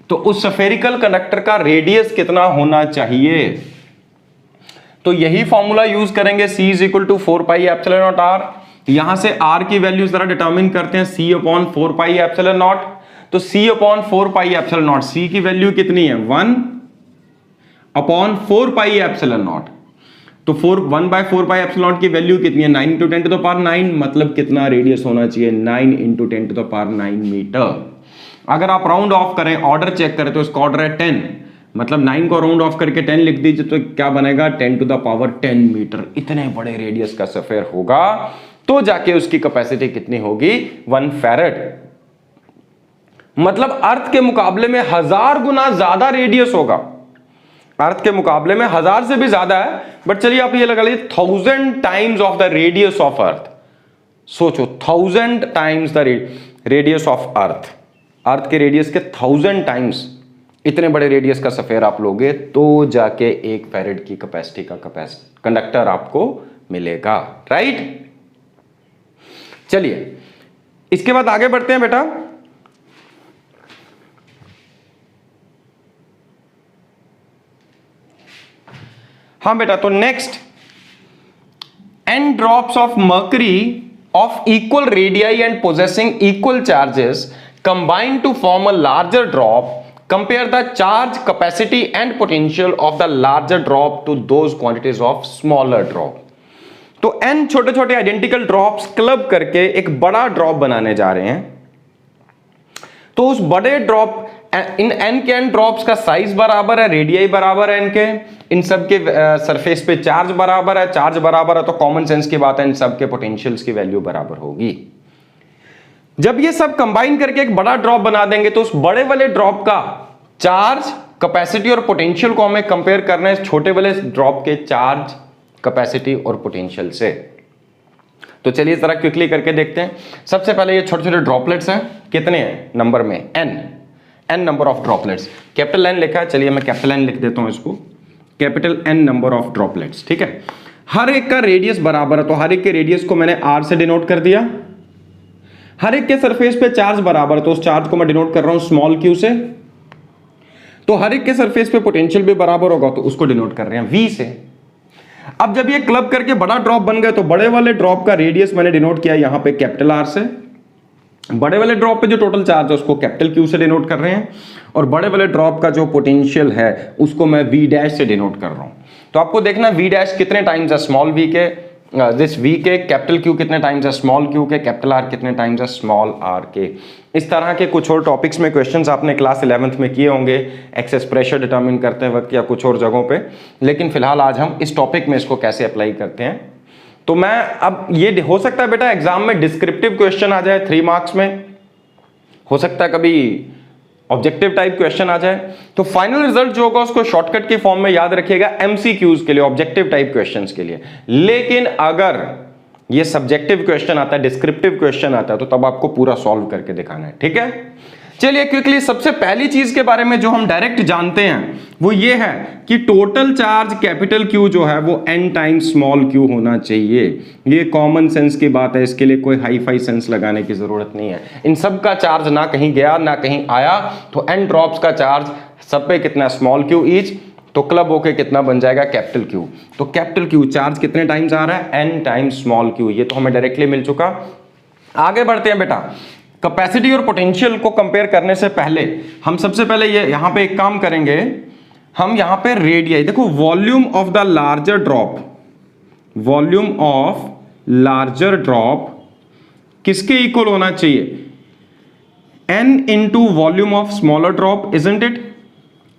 तो उस स्फेरिकल कंडक्टर का रेडियस कितना होना चाहिए? तो यही फॉर्मूला यूज करेंगे, C is equal to 4 pi epsilon naught R। यहां से R की वैल्यू जरा डिटरमिन करते हैं, C/4 पाई एप्सिलॉन नॉट। तो C/4 pi epsilon not, C की वैल्यू कितनी है? 1/4 पाई एप्सिलॉन नॉट। तो 1/4 पाई एप्सिलॉन नॉट की वैल्यू कितनी है? 9 × 10⁹ मतलब कितना रेडियस होना चाहिए? 9 × 10⁹ मीटर। अगर आप राउंड ऑफ करें, ऑर्डर चेक करें, तो इसका ऑर्डर है 10, मतलब 9 को राउंड ऑफ करके 10 लिख दीजिए, तो क्या बनेगा? 10⁻10 मीटर। इतने बड़े रेडियस का स्फेयर होगा तो जाके उसकी कैपेसिटी कितनी होगी? 1 फैरेड। मतलब अर्थ के मुकाबले में 1000 गुना ज्यादा रेडियस होगा। अर्थ के मुकाबले में 1000 से भी ज्यादा है, बट चलिए आप ये लगा लीजिए 1000 times of the radius of earth. सोचो 1000 times the radius of earth. Earth के रेडियस के 1000 टाइम्स इतने बड़े रेडियस का स्फेयर आप लोगे तो जाके 1 फैरेड की कैपेसिटी का कंडक्टर आपको मिलेगा। राइट? चलिए इसके बाद आगे बढ़ते हैं बेटा। हाँ बेटा, तो next, n drops of mercury of equal radii and possessing equal charges combine to form a larger drop. Compare the charge, capacity and potential of the larger drop to those quantities of smaller drop. तो n छोटे छोटे identical drops club करके एक बड़ा drop बनाने जा रहे हैं। तो उस बड़े ड्रॉप, इन n के n ड्रॉप्स का साइज बराबर है, रेडियाई बराबर है इनके, इन सब के सरफेस पे चार्ज बराबर है, चार्ज बराबर है तो कॉमन सेंस की बात है इन सब के पोटेंशियल्स की वैल्यू बराबर होगी। जब ये सब कंबाइन करके एक बड़ा ड्रॉप बना देंगे तो उस बड़े वाले ड्रॉप का चार्ज, कैपेसिटी और पोटेंशियल को हमें कंपेयर करना है छोटे वाले ड्रॉप के चार्ज, कैपेसिटी और पोटेंशियल से। तो चलिए जरा क्विकली करके देखते हैं। सबसे पहले ये छोटे छोटे ड्रॉपलेट्स हैं, कितने हैं नंबर में? n number of droplets. Capital N लिखा है, चलिए मैं कैपिटल N लिख देता हूं इसको, capital N number of droplets. ठीक है, हर एक का रेडियस बराबर है, तो हर एक के रेडियस को मैंने R से डिनोट कर दिया। हर एक के सरफेस पे चार्ज बराबर है, तो उस चार्ज को मैं डिनोट कर रहा हूं स्मॉल q से। तो हर एक के सरफेस पे पोटेंशियल भी बराबर होगा, तो उसको डिनोट कर रहे हैं V से। अब जब ये क्लब करके बड़ा ड्रॉप बन गए, तो बड़े वाले ड्रॉप का रेडियस मैंने डिनोट किया यहां पे कैपिटल R से। बड़े वाले ड्रॉप पे जो टोटल चार्ज है उसको कैपिटल Q से डिनोट कर रहे हैं, और बड़े वाले ड्रॉप का जो पोटेंशियल है उसको मैं V डैश से डिनोट कर रहा हूं। तो आपको देखना V डैश कितने टाइम्स है स्मॉल v के, दिस V के, कैपिटल Q कितने टाइम्स है स्मॉल q के, कैपिटल R कितने टाइम्स है स्मॉल r के। इस तरह के कुछ और टॉपिक्स में क्वेश्चंस आपने क्लास 11th में किए होंगे, एक्सेस प्रेशर डिटरमिन करते वक्त या कुछ और जगहों पे, लेकिन फिलहाल आज हम इस टॉपिक में इसको कैसे अप्लाई करते हैं। तो मैं अब ये हो सकता है बेटा एग्जाम में डिस्क्रिप्टिव क्वेश्चन आ जाए 3 मार्क्स में, हो सकता है कभी ऑब्जेक्टिव टाइप क्वेश्चन आ जाए, तो फाइनल रिजल्ट जो होगा उसको शॉर्टकट के फॉर्म में याद रखिएगा एमसीक्यूज के लिए, ऑब्जेक्टिव टाइप क्वेश्चंस के लिए। लेकिन अगर ये सब्जेक्टिव क्वेश्चन आता है, डिस्क्रिप्टिव क्वेश्चन आता है, तो तब आपको पूरा सॉल्व करके दिखाना है। ठीक है, चलिए क्विकली सबसे पहली चीज के बारे में जो हम डायरेक्ट जानते हैं वो ये है कि टोटल चार्ज कैपिटल Q जो है वो n टाइम्स स्मॉल q होना चाहिए। ये कॉमन सेंस की बात है, इसके लिए कोई हाई फाई सेंस लगाने की जरूरत नहीं है। इन सब का चार्ज ना कहीं गया ना कहीं आया, तो n ड्रॉप्स का चार्ज सब पे कितना स्मॉल q ईच, तो क्लब होके कितना बन जाएगा कैपिटल Q। तो कैपिटल Q चार्ज कितने टाइम्स आ रहा है, n टाइम्स स्मॉल q। ये तो हमें डायरेक्टली मिल चुका। आगे बढ़ते हैं बेटा, कैपेसिटी और पोटेंशियल को कंपेयर करने से पहले हम सबसे पहले ये यहां पे एक काम करेंगे, हम यहां पे रेडियस देखो, volume of the larger drop, volume of larger drop किसके इक्वल होना चाहिए, n into volume of smaller drop, isn't it,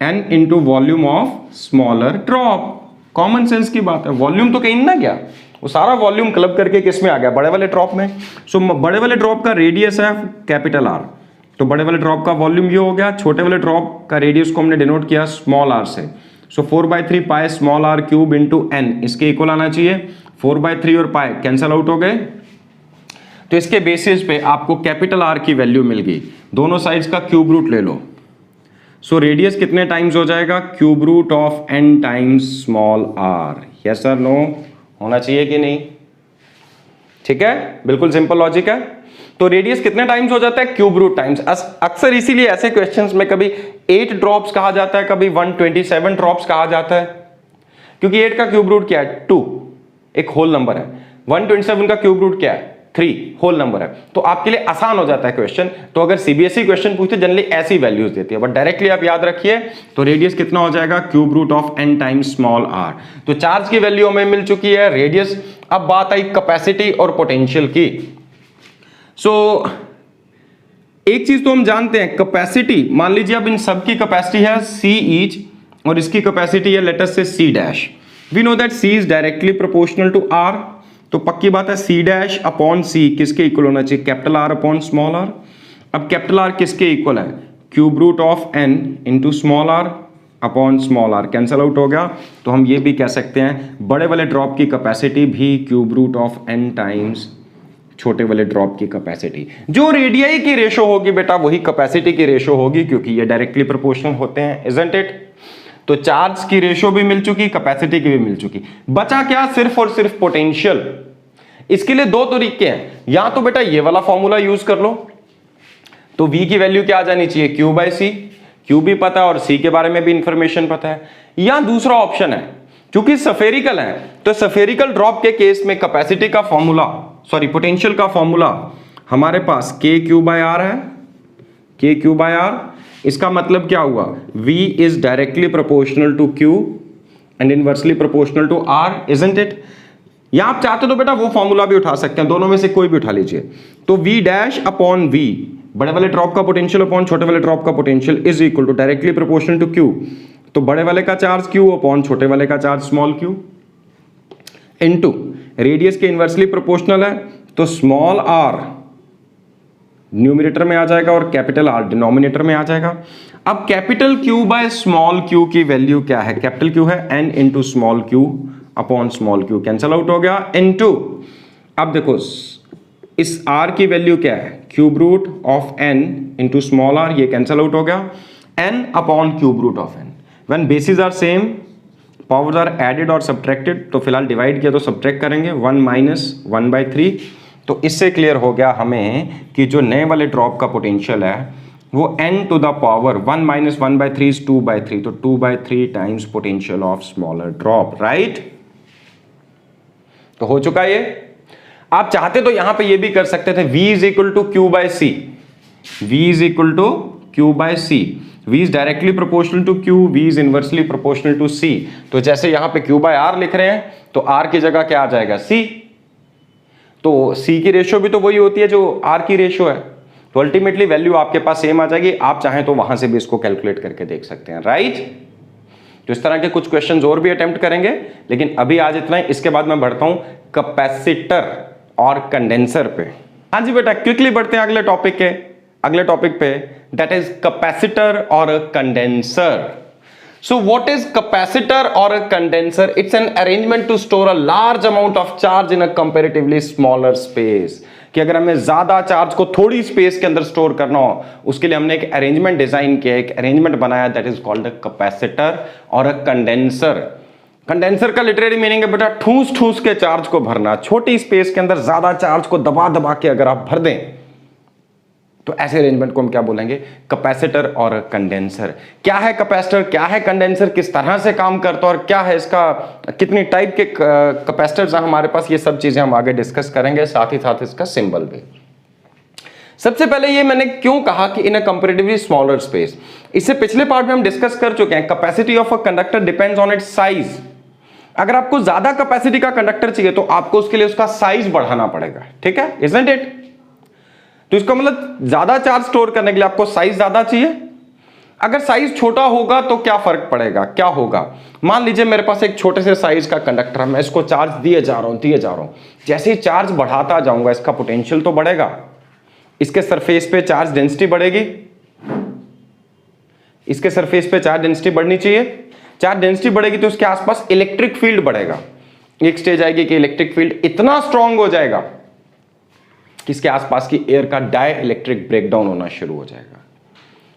n into volume of smaller drop. Common sense की बात है, वॉल्यूम तो कहीं ना गया, वो सारा वॉल्यूम क्लब करके किस में आ गया, बड़े वाले ड्रॉप में। सो बड़े वाले ड्रॉप का रेडियस है कैपिटल R, तो बड़े वाले ड्रॉप का वॉल्यूम ये हो गया, छोटे वाले ड्रॉप का रेडियस को हमने डिनोट किया स्मॉल r से। सो 4/3 pi small r cube into n, इसके इक्वल आना चाहिए। 4/3 और पाई कैंसल आउट हो गए, तो इसके बेसिस पे आपको कैपिटल R की वैल्यू मिल गई। दोनों साइड्स का क्यूब रूट ले लो। सो रेडियस कितने टाइम्स हो जाएगा, cube root of n times small r। Yes और नो, होना चाहिए कि नहीं, ठीक है, बिल्कुल सिंपल लॉजिक है। तो रेडियस कितने टाइम्स हो जाता है, क्यूब रूट टाइम्स। अक्सर इसीलिए ऐसे क्वेश्चंस में कभी 8 ड्रॉप्स कहा जाता है, कभी 127 ड्रॉप्स कहा जाता है, क्योंकि 8 का क्यूब रूट क्या है, 2, एक होल नंबर है। 127 का क्यूब रूट क्या है, 3, होल नंबर है। तो आपके लिए आसान हो जाता है क्वेश्चन। तो अगर सीबीएसई क्वेश्चन पूछते जनरली ऐसी वैल्यूज देती है, बट डायरेक्टली आप याद रखिए, तो रेडियस कितना हो जाएगा, cube root of n times small r। तो चार्ज की वैल्यू हमें मिल चुकी है, रेडियस। अब बात आई कैपेसिटी और पोटेंशियल की। एक चीज तो हम जानते हैं, कैपेसिटी, मान लीजिए अब इन सब की कैपेसिटी है c ईच, और इसकी कैपेसिटी है late us say c dash. We know that c is directly proportional to r, तो पक्की बात है c डैश अपॉन c किसके इक्वल होना चाहिए, capital R upon small r। अब कैपिटल R किसके इक्वल है, cube root of n into small r upon small r, cancel out हो गया। तो हम ये भी कह सकते हैं बड़े वाले ड्रॉप की कैपेसिटी भी cube root of n times छोटे वाले ड्रॉप की कैपेसिटी। जो रेडियाई की रेशो होगी बेटा वही कैपेसिटी की रेशो होगी, क्योंकि ये डायरेक्टली प्रोपोर्शनल होते हैं, इजंट इट। तो चार्ज की रेशो भी मिल चुकी, कैपेसिटी की भी मिल चुकी, बचा क्या, सिर्फ और सिर्फ पोटेंशियल। इसके लिए दो तरीके हैं, या तो बेटा ये वाला फॉर्मूला यूज कर लो, तो V की वैल्यू क्या आ जानी चाहिए, Q बाय C। Q भी पता है और C के बारे में भी इंफॉर्मेशन पता है। या दूसरा ऑप्शन है, क्योंकि सफेरिकल है, तो सफेरिकल ड्रॉप के केस में कैपेसिटी का फॉर्मूला, सॉरी पोटेंशियल का फॉर्मूला हमारे पास KQ बाय R है, KQ बाय R। इसका मतलब क्या हुआ, V is directly proportional to Q and inversely proportional to R, isn't it. या आप चाहते तो बेटा वो फॉर्मूला भी उठा सकते हैं, दोनों में से कोई भी उठा लीजिए। तो V डैश अपॉन V, बड़े वाले ड्रॉप का पोटेंशियल अपॉन छोटे वाले ड्रॉप का potential, is equal to directly proportional to Q, तो बड़े वाले का चार्ज Q अपॉन छोटे वाले का charge small q, into radius के इनवर्सली प्रोपोर्शनल है, तो स्मॉल r न्यूमरेटर में आ जाएगा और कैपिटल R डिनोमिनेटर में आ जाएगा। अब capital Q by small q की वैल्यू क्या है, कैपिटल Q है n into small q upon small q, cancel out हो गया, इनटू, अब देखो इस r की वैल्यू क्या है, cube root of n into small r, ये कैंसल आउट हो गया, n upon cube root of n। When bases are same, powers are added और सब्ट्रैक्टेड, तो फिलहाल डिवाइड किया तो सब्ट्रैक्ट करेंगे, 1 माइनस 1/3। तो इससे क्लियर हो गया हमें कि जो नए वाले ड्रॉप का पोटेंशियल है वो n to the power 1 minus 1/3 is 2/3, तो 2/3 times potential of smaller drop, right. तो हो चुका ये। आप चाहते तो यहां पे ये भी कर सकते थे, V is equal to Q by C, V is equal to Q by C। V is directly proportional to Q, V is inversely proportional to C। तो जैसे यहां पे Q बाय R लिख रहे हैं, तो R की जगह क्या आ जाएगा, C। तो C की रेशियो भी तो वही होती है जो R की रेशियो है, तो अल्टीमेटली वैल्यू आपके पास सेम आ जाएगी। आप चाहें तो वहां से भी इसको कैलकुलेट करके देख सकते हैं, राइट। तो इस तरह के कुछ क्वेश्चंस और भी अटेम्प्ट करेंगे, लेकिन अभी आज इतना ही। इसके बाद मैं बढ़ता हूं कैपेसिटर और कंडेंसर पे। हाँ जी बेटा, क्विकली बढ़ते हैं अगले टॉपिक पे, दैट इज कैपेसिटर और condenser. So what is capacitor or a condenser? It's an arrangement to store a large amount of charge in a comparatively smaller space. कि अगर हमें ज्यादा चार्ज को थोड़ी स्पेस के अंदर स्टोर करना हो, उसके लिए हमने एक अरेंजमेंट डिजाइन किया, एक अरेंजमेंट बनाया, that is called a capacitor और अ कंडेंसर। कंडेंसर का लिटरेरी मीनिंग है बेटा ठूस ठूस के चार्ज को भरना, छोटी स्पेस के अंदर ज्यादा चार्ज को दबा दबा के अगर आप भर दें तो ऐसे अरेंजमेंट को हम क्या बोलेंगे, कैपेसिटर और कंडेंसर। क्या है कैपेसिटर, क्या है कंडेंसर, किस तरह से काम करता है और क्या है इसका, कितनी टाइप के कैपेसिटर्स हैं हमारे पास, ये सब चीजें हम आगे डिस्कस करेंगे, साथ ही साथ इसका सिंबल भी। सबसे पहले ये मैंने क्यों कहा कि इन अ कंपैरेटिवली स्मॉलर स्पेस, इससे पिछले पार्ट में हम डिस्कस कर चुके हैं। Capacity of a conductor depends on it's size. अगर आपको ज्यादा कैपेसिटी का कंडक्टर चाहिए तो आपको उसके लिए उसका साइज बढ़ाना पड़ेगा, ठीक है, इजंट इट। तो इसका मतलब ज्यादा चार्ज स्टोर करने के लिए आपको साइज ज्यादा चाहिए। अगर साइज छोटा होगा तो क्या फर्क पड़ेगा, क्या होगा, मान लीजिए मेरे पास एक छोटे से साइज का कंडक्टर है, मैं इसको चार्ज दिए जा रहा हूं, जैसे ही चार्ज बढ़ाता जाऊंगा इसका पोटेंशियल तो बढ़ेगा, इसके सरफेस पे चार्ज डेंसिटी बढ़ेगी, इसके सरफेस पे चार्ज डेंसिटी बढ़नी चाहिए। चार्ज डेंसिटी बढ़ेगी तो उसके आसपास इलेक्ट्रिक फील्ड बढ़ेगा। एक स्टेज आएगी कि इलेक्ट्रिक फील्ड इतना स्ट्रांग हो जाएगा कि इसके आसपास की एयर का डाई इलेक्ट्रिक ब्रेकडाउन होना शुरू हो जाएगा।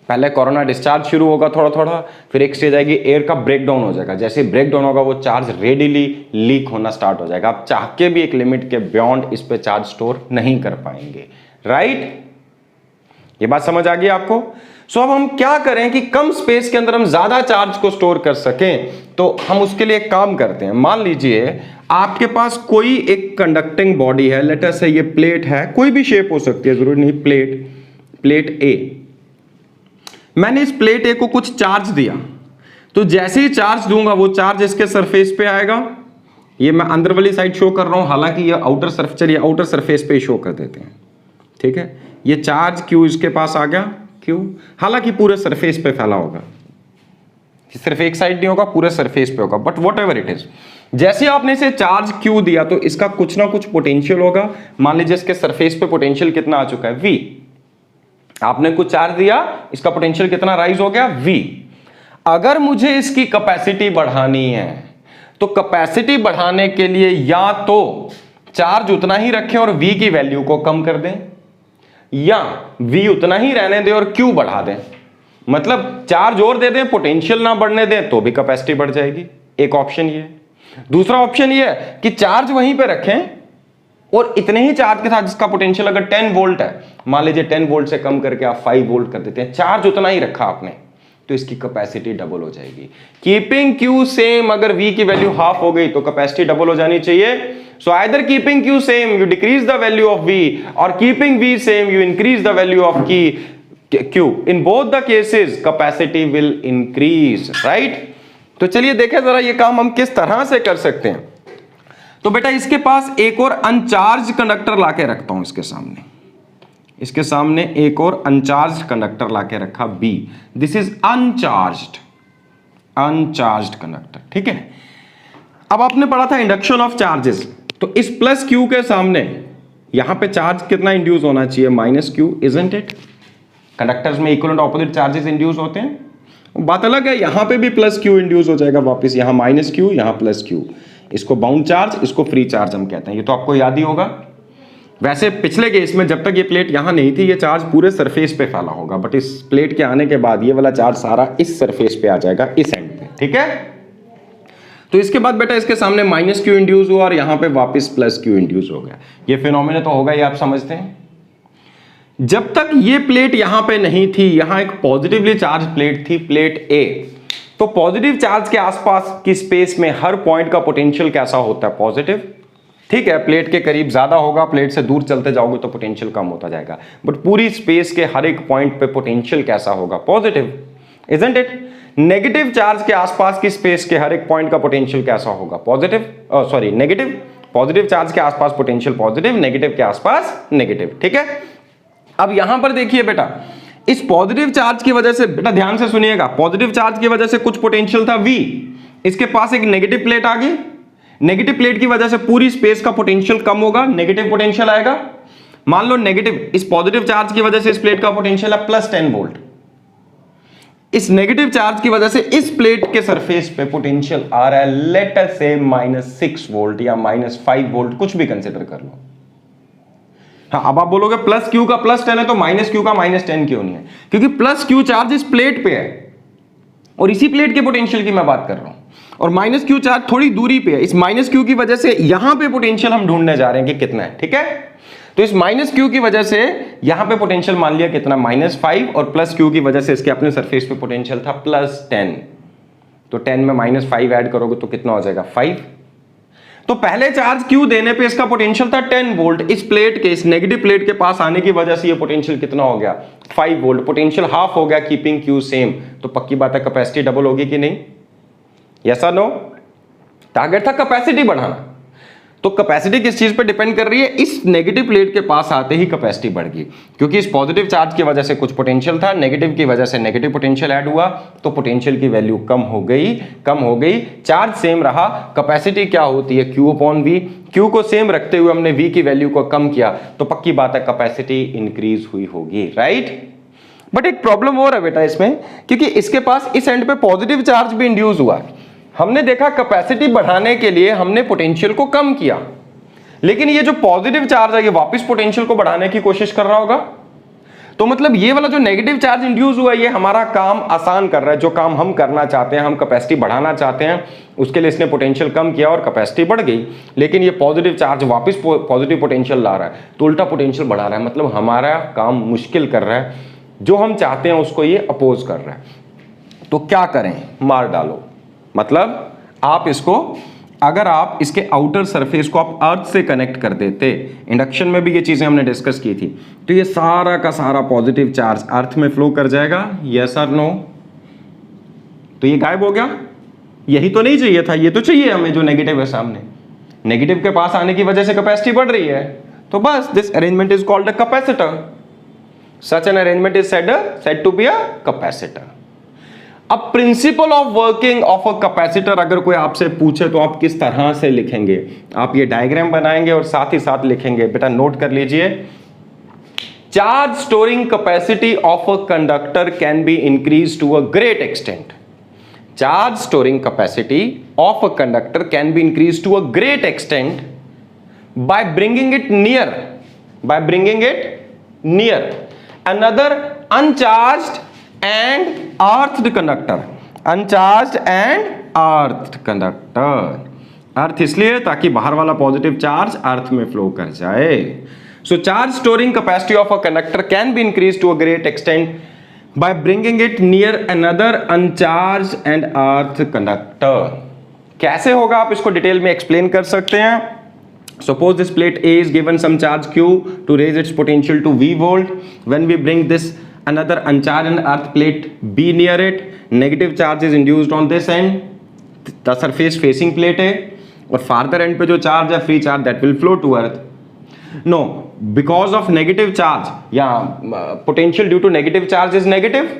पहले कोरोना डिस्चार्ज शुरू होगा थोड़ा थोड़ा, फिर एक स्टेज आएगी एयर का ब्रेकडाउन हो जाएगा। जैसे ब्रेकडाउन होगा वो चार्ज रेडिली लीक होना स्टार्ट हो जाएगा। आप चाह के भी एक लिमिट के बियॉन्ड इस पे चार्ज स्टोर नहीं कर पाएंगे, राइट। ये बात समझ आ गई आपको। सो अब हम क्या करें कि कम स्पेस के अंदर हम ज्यादा चार्ज को स्टोर कर सकें, तो हम उसके लिए एक काम करते हैं। मान लीजिए आपके पास कोई एक कंडक्टिंग बॉडी है, लेट अस से ये प्लेट है, कोई भी शेप हो सकती है, जरूरी नहीं प्लेट ए। मैंने इस प्लेट ए को कुछ चार्ज दिया, तो जैसे ही चार्ज दूंगा वो चार्ज इसके सरफेस पे आएगा। ये मैं अंदर वाली साइड शो कर रहा हूं, हालांकि ये आउटर सरफेस, चलिए आउटर सरफेस पे शो कर देते हैं, ठीक है। ये चार्ज क्यू इसके पास आ गया, क्यू, हालांकि पूरे सरफेस पे फैला होगा, सिर्फ एक साइड नहीं होगा, पूरे सरफेस पे होगा, but what ever it is. जैसे आपने इसे चार्ज क्यू दिया तो इसका कुछ ना कुछ पोटेंशियल होगा। मान लीजिए इसके सरफेस पे पोटेंशियल कितना आ चुका है, वी। आपने कुछ चार्ज दिया, इसका पोटेंशियल कितना राइज हो गया, वी। अगर मुझे इसकी कैपेसिटी बढ़ानी है तो कैपेसिटी बढ़ाने के लिए या तो चार्ज उतना ही रखें और वी की वैल्यू को कम कर दें, या वी उतना ही रहने दें और क्यू बढ़ा दें। मतलब चार्ज और दे दें, पोटेंशियल ना बढ़ने दें तो भी कैपेसिटी बढ़ जाएगी। एक ऑप्शन ये। दूसरा ऑप्शन ये है कि चार्ज वहीं पे रखें और इतने ही चार्ज के साथ जिसका पोटेंशियल अगर 10 वोल्ट है, मान लीजिए 10 वोल्ट से कम करके आप 5 वोल्ट कर देते हैं, चार्ज उतना ही रखा आपने, तो इसकी कैपेसिटी डबल हो जाएगी। कीपिंग क्यू सेम, अगर वी की वैल्यू हाफ हो गई तो कैपेसिटी डबल हो जानी चाहिए। So either keeping Q same you decrease the value of V, और keeping V same you increase the value of Q. In both the cases capacity will increase, right. तो चलिए देखें जरा ये काम हम किस तरह से कर सकते हैं। तो बेटा इसके पास एक और अनचार्ज कंडक्टर लाके रखता हूं इसके सामने, इसके सामने एक और अनचार्ज कंडक्टर लाके रखा B. This is uncharged conductor, ठीक है। अब आपने पढ़ा था इंडक्शन ऑफ चार्जेस, तो इस प्लस क्यू के सामने यहां पे चार्ज कितना इंड्यूस होना चाहिए, minus Q, isn't it. Conductors में equal and opposite charges induce होते हैं। बात अलग है, यहां पे भी प्लस क्यू इंड्यूस हो जाएगा वापस, यहां माइनस क्यू, यहां प्लस क्यू। इसको बाउंड चार्ज, इसको फ्री चार्ज हम कहते हैं, ये तो आपको याद ही होगा। वैसे पिछले केस में जब तक ये प्लेट यहां नहीं थी, ये चार्ज पूरे सरफेस पे फैला होगा, बट इस प्लेट के आने के बाद ये वाला चार्ज सारा इस सरफेस पे आ जाएगा, इस एंड पे, ठीक है। तो इसके बाद बेटा इसके सामने माइनस क्यू इंड्यूस हुआ और यहां पे वापस प्लस क्यू इंड्यूस हो गया। ये फिनोमेना तो होगा, ये आप समझते हैं। जब तक ये प्लेट यहां पे नहीं थी, यहां एक पॉजिटिवली चार्ज प्लेट थी, प्लेट ए, तो पॉजिटिव चार्ज के आसपास की स्पेस में हर पॉइंट का पोटेंशियल कैसा होता है, पॉजिटिव, ठीक है। प्लेट के करीब ज्यादा होगा, प्लेट से दूर चलते जाओगे तो पोटेंशियल कम होता जाएगा, बट पूरी स्पेस के हर एक पॉइंट पे पोटेंशियल कैसा होगा, positive, isn't it. Negative charge के आसपास की स्पेस के हर एक पॉइंट का पोटेंशियल कैसा होगा, positive, sorry negative. Positive charge के आसपास पोटेंशियल पॉजिटिव, नेगेटिव के आसपास नेगेटिव, ठीक है। अब यहां पर देखिए बेटा, इस पॉजिटिव चार्ज की वजह से, बेटा ध्यान से सुनिएगा, पॉजिटिव चार्ज की वजह से कुछ पोटेंशियल था V, इसके पास एक नेगेटिव प्लेट आ गई, नेगेटिव प्लेट की वजह से पूरी स्पेस का पोटेंशियल कम होगा, नेगेटिव पोटेंशियल आएगा। मान लो नेगेटिव, इस पॉजिटिव चार्ज की वजह से इस प्लेट का पोटेंशियल है प्लस 10 वोल्ट, इस नेगेटिव चार्ज की वजह से इस प्लेट के सरफेस पे पोटेंशियल आ रहा है लेट अस से -6 वोल्ट या -5 वोल्ट, कुछ भी कंसिडर कर लो। हाँ, अब आप बोलोगे प्लस क्यू का प्लस 10 है तो माइनस क्यू का माइनस 10 क्यों नहीं है? क्योंकि प्लस क्यू चार्ज इस प्लेट पे है और इसी प्लेट के पोटेंशियल की मैं बात कर रहा हूं, और माइनस क्यू चार्ज थोड़ी दूरी पे है। इस माइनस क्यू की वजह से यहां पे पोटेंशियल हम ढूंढने जा रहे हैं कि कितना है, ठीक है? तो इस माइनस क्यू की वजह से यहां पे पोटेंशियल मान लिया कितना, -5, और प्लस क्यू की वजह से इसके अपने सरफेस पे पोटेंशियल था +10। तो 10 में -5 ऐड करोगे तो कितना हो जाएगा, 5। तो पहले चार्ज क्यू देने पे इसका पोटेंशियल था 10 वोल्ट, इस प्लेट के, इस नेगेटिव प्लेट के पास आने की वजह से ये पोटेंशियल कितना हो गया, 5 वोल्ट। पोटेंशियल हाफ हो गया, कीपिंग क्यू सेम। तो पक्की बात है कैपेसिटी डबल होगी कि नहीं? यस और नो? टारगेट था कैपेसिटी बढ़ाना। तो कैपेसिटी किस चीज पे डिपेंड कर रही है? इस नेगेटिव प्लेट के पास आते ही कैपेसिटी बढ़ गई, क्योंकि इस पॉजिटिव चार्ज की वजह से कुछ पोटेंशियल था, नेगेटिव की वजह से नेगेटिव पोटेंशियल ऐड हुआ, तो पोटेंशियल की वैल्यू कम हो गई। चार्ज सेम रहा, कैपेसिटी क्या होती है, Q/V। Q को सेम रखते हुए हमने V की वैल्यू को कम किया, तो पक्की बात है कैपेसिटी इंक्रीज हुई होगी, राइट? बट एक प्रॉब्लम और है बेटा इसमें, क्योंकि इसके पास इस एंड पे पॉजिटिव चार्ज भी इंड्यूस हुआ। हमने देखा कैपेसिटी बढ़ाने के लिए हमने पोटेंशियल को कम किया, लेकिन ये जो पॉजिटिव चार्ज है ये वापस पोटेंशियल को बढ़ाने की कोशिश कर रहा होगा। तो मतलब ये वाला जो नेगेटिव चार्ज इंड्यूस हुआ ये हमारा काम आसान कर रहा है। जो काम हम करना चाहते हैं, हम कैपेसिटी बढ़ाना चाहते हैं, उसके लिए इसने पोटेंशियल कम किया और कैपेसिटी बढ़ गई। लेकिन ये पॉजिटिव चार्ज वापस पॉजिटिव पोटेंशियल ला रहा है, तो उल्टा पोटेंशियल बढ़ा रहा है, मतलब हमारा काम मुश्किल कर रहा है। जो हम चाहते हैं उसको ये अपोज कर रहा है। तो क्या करें? मार डालो। मतलब आप इसको, अगर आप इसके आउटर सरफेस को आप अर्थ से कनेक्ट कर देते, इंडक्शन में भी ये चीजें हमने डिस्कस की थी, तो ये सारा का सारा पॉजिटिव चार्ज अर्थ में फ्लो कर जाएगा। यस और नो? तो ये गायब हो गया। यही तो नहीं चाहिए था, ये तो चाहिए हमें जो नेगेटिव है सामने। नेगेटिव के पास आने की वजह से कैपेसिटी बढ़ रही है, तो बस this arrangement is called a capacitor. Such an arrangement is said to be a capacitor। अब principal of working of a capacitor अगर कोई आपसे पूछे तो आप किस तरह से लिखेंगे? आप ये डायग्राम बनाएंगे और साथ ही साथ लिखेंगे। बेटा नोट कर लीजिए, charge storing capacity of a conductor can be increase to a great extent. Charge storing capacity of a conductor can be increase to a great extent by bringing it near another uncharged and earthed conductor। uncharged and earthed conductor, अर्थ इसलिए ताकि बाहर वाला positive charge earth में flow कर जाए। So charge storing capacity of a conductor can be increase to a great extent by bringing it near another uncharged and earthed conductor। कैसे होगा आप इसको डिटेल में एक्सप्लेन कर सकते हैं। Suppose this plate A is given some charge Q to raise its potential to V volt. When we bring this another uncharged and earth plate B near it, negative charge is induced on this end, the surface facing plate A, और farther end पे जो charge है free charge that will flow to earth। No, because of negative charge, potential due to negative charge is negative.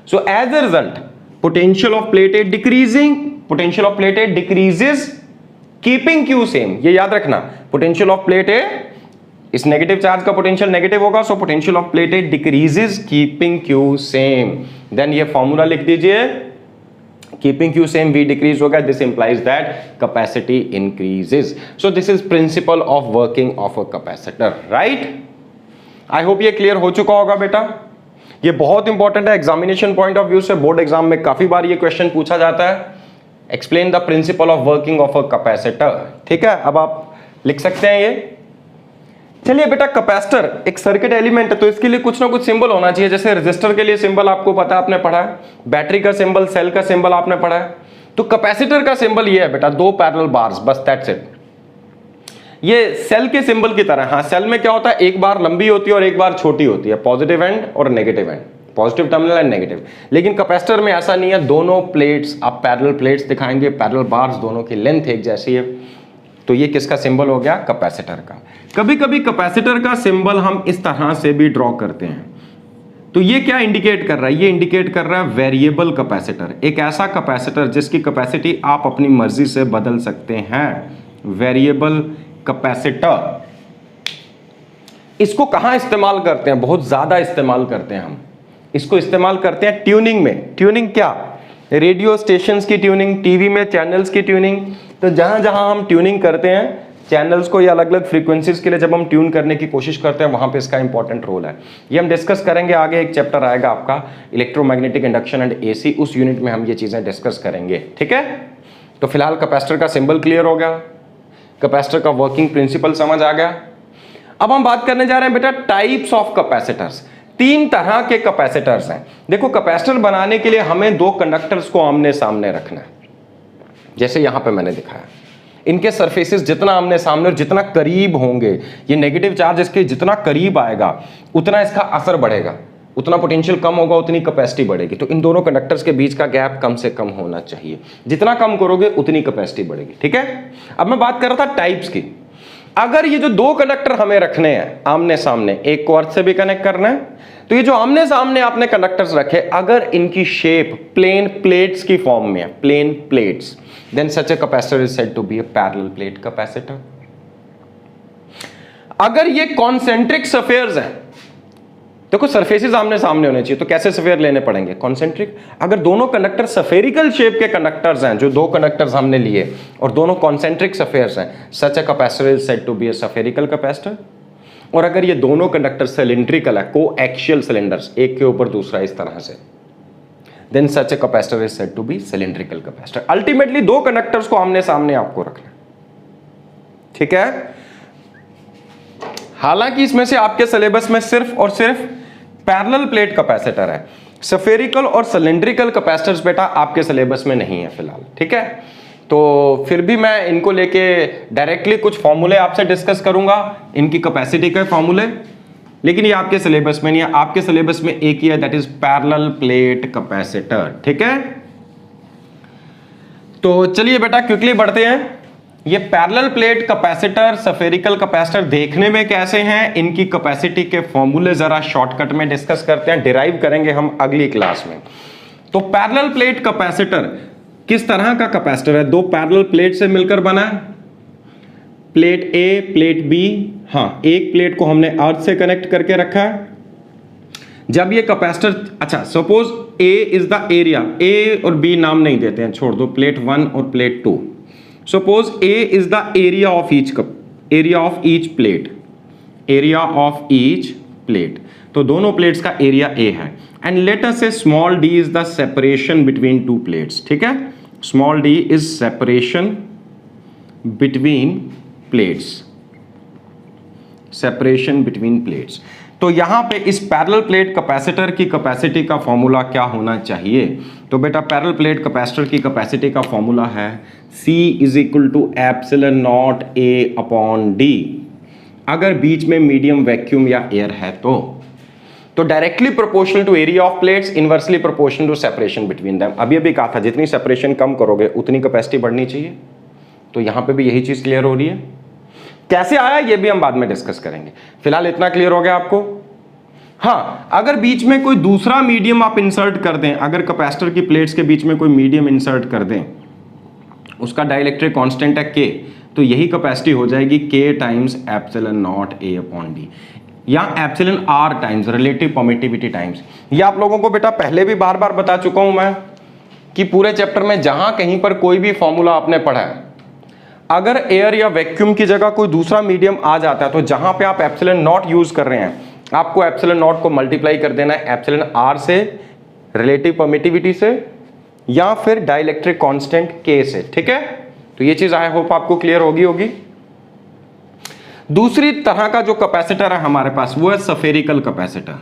So as a result, potential of plate A decreasing, potential of plate A decreases, keeping Q same. ये याद रखना, potential of plate A, इस negative charge का potential negative होगा, so potential of plate A decreases keeping Q same. Then ये formula लिख दीजिए, keeping Q same V decrease होगा, this implies that capacity increases. So this is principle of working of a capacitor, right? I hope ये clear हो चुका होगा बेटा। ये बहुत इंपॉर्टेंट है एग्जामिनेशन पॉइंट ऑफ व्यू से, बोर्ड एग्जाम में काफी बार ये क्वेश्चन पूछा जाता है। Explain the principal of working of a capacitor. ठीक है, अब आप लिख सकते हैं ये। चलिए बेटा, कैपेसिटर एक सर्किट एलिमेंट है, तो इसके लिए कुछ ना कुछ सिंबल होना चाहिए। जैसे रेजिस्टर के लिए सिंबल आपको पता है, आपने पढ़ा है, बैटरी का सिंबल, सेल का सिंबल आपने पढ़ा है। तो कैपेसिटर का सिंबल ये है बेटा, 2 पैरेलल बार्स, बस दैट्स इट। ये सेल के सिंबल की तरह। हाँ, सेल में क्या होता है, एक बार लंबी होती है और एक बार छोटी होती है, पॉजिटिव एंड और negative and, positive terminal and negative. लेकिन कैपेसिटर में ऐसा नहीं है, दोनों प्लेट्स, आप पैरेलल प्लेट्स दिखाएंगे, पैरेलल बार्स, दोनों की लेंथ एक जैसी है। तो ये किसका सिंबल हो गया, कैपेसिटर का। कभी कभी कैपेसिटर का सिंबल हम इस तरह से भी ड्रॉ करते हैं। तो ये क्या इंडिकेट कर रहा है, ये इंडिकेट कर रहा है वेरिएबल कैपेसिटर, एक ऐसा कैपेसिटर जिसकी कैपेसिटी आप अपनी मर्जी से बदल सकते हैं, वेरिएबल कैपेसिटर। इसको कहां इस्तेमाल करते हैं, बहुत ज्यादा इस्तेमाल करते हैं हम इसको, इस्तेमाल करते हैं ट्यूनिंग में। ट्यूनिंग क्या, रेडियो स्टेशंस की ट्यूनिंग, टीवी में चैनल्स की ट्यूनिंग। तो जहां जहां हम ट्यूनिंग करते हैं चैनल्स को या अलग अलग फ्रीक्वेंसीज के लिए जब हम ट्यून करने की कोशिश करते हैं वहां पे इसका इंपॉर्टेंट रोल है। ये हम डिस्कस करेंगे आगे, एक चैप्टर आएगा आपका इलेक्ट्रोमैग्नेटिक इंडक्शन एंड एसी, उस यूनिट में हम ये चीजें डिस्कस करेंगे, ठीक है। तो फिलहाल कैपेसिटर का सिंबल क्लियर हो गया, कैपेसिटर का वर्किंग प्रिंसिपल समझ आ गया। अब हम बात करने जा रहे हैं बेटा टाइप्स ऑफ कैपेसिटर्स। 3 तरह के कैपेसिटर्स हैं। देखो कैपेसिटर बनाने के लिए हमें 2 कंडक्टर्स को आमने सामने रखना है, जैसे यहां पे मैंने दिखाया। इनके सरफेसेस जितना आमने सामने और जितना करीब होंगे, ये नेगेटिव चार्ज इसके जितना करीब आएगा उतना इसका असर बढ़ेगा, उतना पोटेंशियल कम होगा, उतनी कैपेसिटी बढ़ेगी। तो इन दोनों कंडक्टर्स के बीच का गैप कम से कम होना चाहिए, जितना कम करोगे उतनी कैपेसिटी बढ़ेगी, ठीक है। अब मैं बात कर रहा था टाइप्स की। अगर ये जो 2 कंडक्टर हमें रखने हैं आमने सामने, एक को अर्थ से भी कनेक्ट करना है, तो ये जो आमने सामने आपने कंडक्टर्स रखे, अगर इनकी शेप प्लेन प्लेट्स की फॉर्म में है, plane plates, then such a capacitor is said to be a parallel plate capacitor. अगर ये कॉन्सेंट्रिक स्फीयर्स हैं, देखो सरफेसेस आमने सामने होने चाहिए, तो कैसे स्फीयर लेने पड़ेंगे? कॉन्सेंट्रिक। अगर दोनों कंडक्टर स्फेरिकल शेप के कंडक्टर्स हैं, जो 2 कंडक्टर्स हमने लिए और दोनों कॉन्सेंट्रिक स्फीयर्स हैं, such a capacitor is said to be a spherical capacitor. और अगर ये दोनों कंडक्टर सिलिंड्रिकल है, कोएक्सियल सिलेंडर्स, एक के ऊपर दूसरा इस तरह से, then such a capacitor is said to be cylindrical capacitor. Ultimately 2 conductors को आमने सामने आपको रखना, ठीक है। हालांकि इसमें से आपके सिलेबस में सिर्फ और सिर्फ पैरेलल प्लेट कैपेसिटर है, स्फेरिकल और सिलिंड्रिकल कैपेसिटर्स बेटा आपके सिलेबस में नहीं है फिलहाल, ठीक है। तो फिर भी मैं इनको लेके डायरेक्टली कुछ फॉर्मूले आपसे डिस्कस करूंगा, इनकी कैपेसिटी के फॉर्मूले, लेकिन ये आपके सिलेबस में नहीं है। आपके सिलेबस में एक ही है, that is parallel plate capacitor, ठीक है। तो चलिए बेटा क्विकली बढ़ते हैं। ये parallel plate capacitor, spherical capacitor देखने में कैसे हैं, इनकी कैपेसिटी के फॉर्मूले जरा शॉर्टकट में डिस्कस करते हैं, डिराइव करेंगे हम अगली क्लास में। तो पैरेलल प्लेट कैपेसिटर किस तरह का कैपेसिटर है? 2 पैरेलल प्लेट से मिलकर बना है, प्लेट ए, प्लेट बी। हाँ, एक प्लेट को हमने अर्थ से कनेक्ट करके रखा है। जब ये कैपेसिटर, अच्छा suppose A is the area, A और बी नाम नहीं देते हैं, छोड़ दो, प्लेट 1 और plate 2। Suppose A is the area of each cup, area of each plate, area of each plate, तो दोनों प्लेट्स का एरिया ए है। And let us say small d is the separation between 2 plates, ठीक है। Small d is separation between plates, separation between plates. तो यहां पे इस पैरेलल प्लेट कैपेसिटर की कैपेसिटी का फॉर्मूला क्या होना चाहिए? तो बेटा पैरेलल प्लेट कैपेसिटर की कैपेसिटी का फॉर्मूला है C is equal to epsilon naught A upon D। अगर बीच में मीडियम वैक्यूम या एयर है तो directly proportional to area of plates, inversely proportional to separation between them. अभी अभी कहा था जितनी सेपरेशन कम करोगे उतनी कैपेसिटी बढ़नी चाहिए, तो यहां पे भी यही चीज क्लियर हो रही है। कैसे आया ये भी हम बाद में डिस्कस करेंगे, फिलहाल इतना क्लियर हो गया आपको। हाँ, अगर बीच में कोई दूसरा मीडियम आप इंसर्ट कर दें, अगर कैपेसिटर की प्लेट्स के बीच में कोई मीडियम इंसर्ट कर दें, उसका डाइलेक्ट्रिक कांस्टेंट है K, तो यही कैपेसिटी हो जाएगी K times epsilon naught A upon D, या epsilon R times relative permittivity times. ये आप लोगों को बेटा पहले भी बार बार बता चुका हूं मैं कि पूरे चैप्टर में जहां कहीं पर कोई भी फॉर्मूला आपने पढ़ा है, अगर एयर या वैक्यूम की जगह कोई दूसरा मीडियम आ जाता है, तो जहां पे आप एप्सिलॉन नॉट यूज कर रहे हैं, आपको एप्सिलॉन नॉट को मल्टीप्लाई कर देना है एप्सिलॉन R से, रिलेटिव परमिटिविटी से, या फिर डाइलेक्ट्रिक कांस्टेंट K से, ठीक है। तो ये चीज आई होप आपको क्लियर होगी। दूसरी तरह का जो कैपेसिटर है हमारे पास वो है स्फेरिकल कैपेसिटर।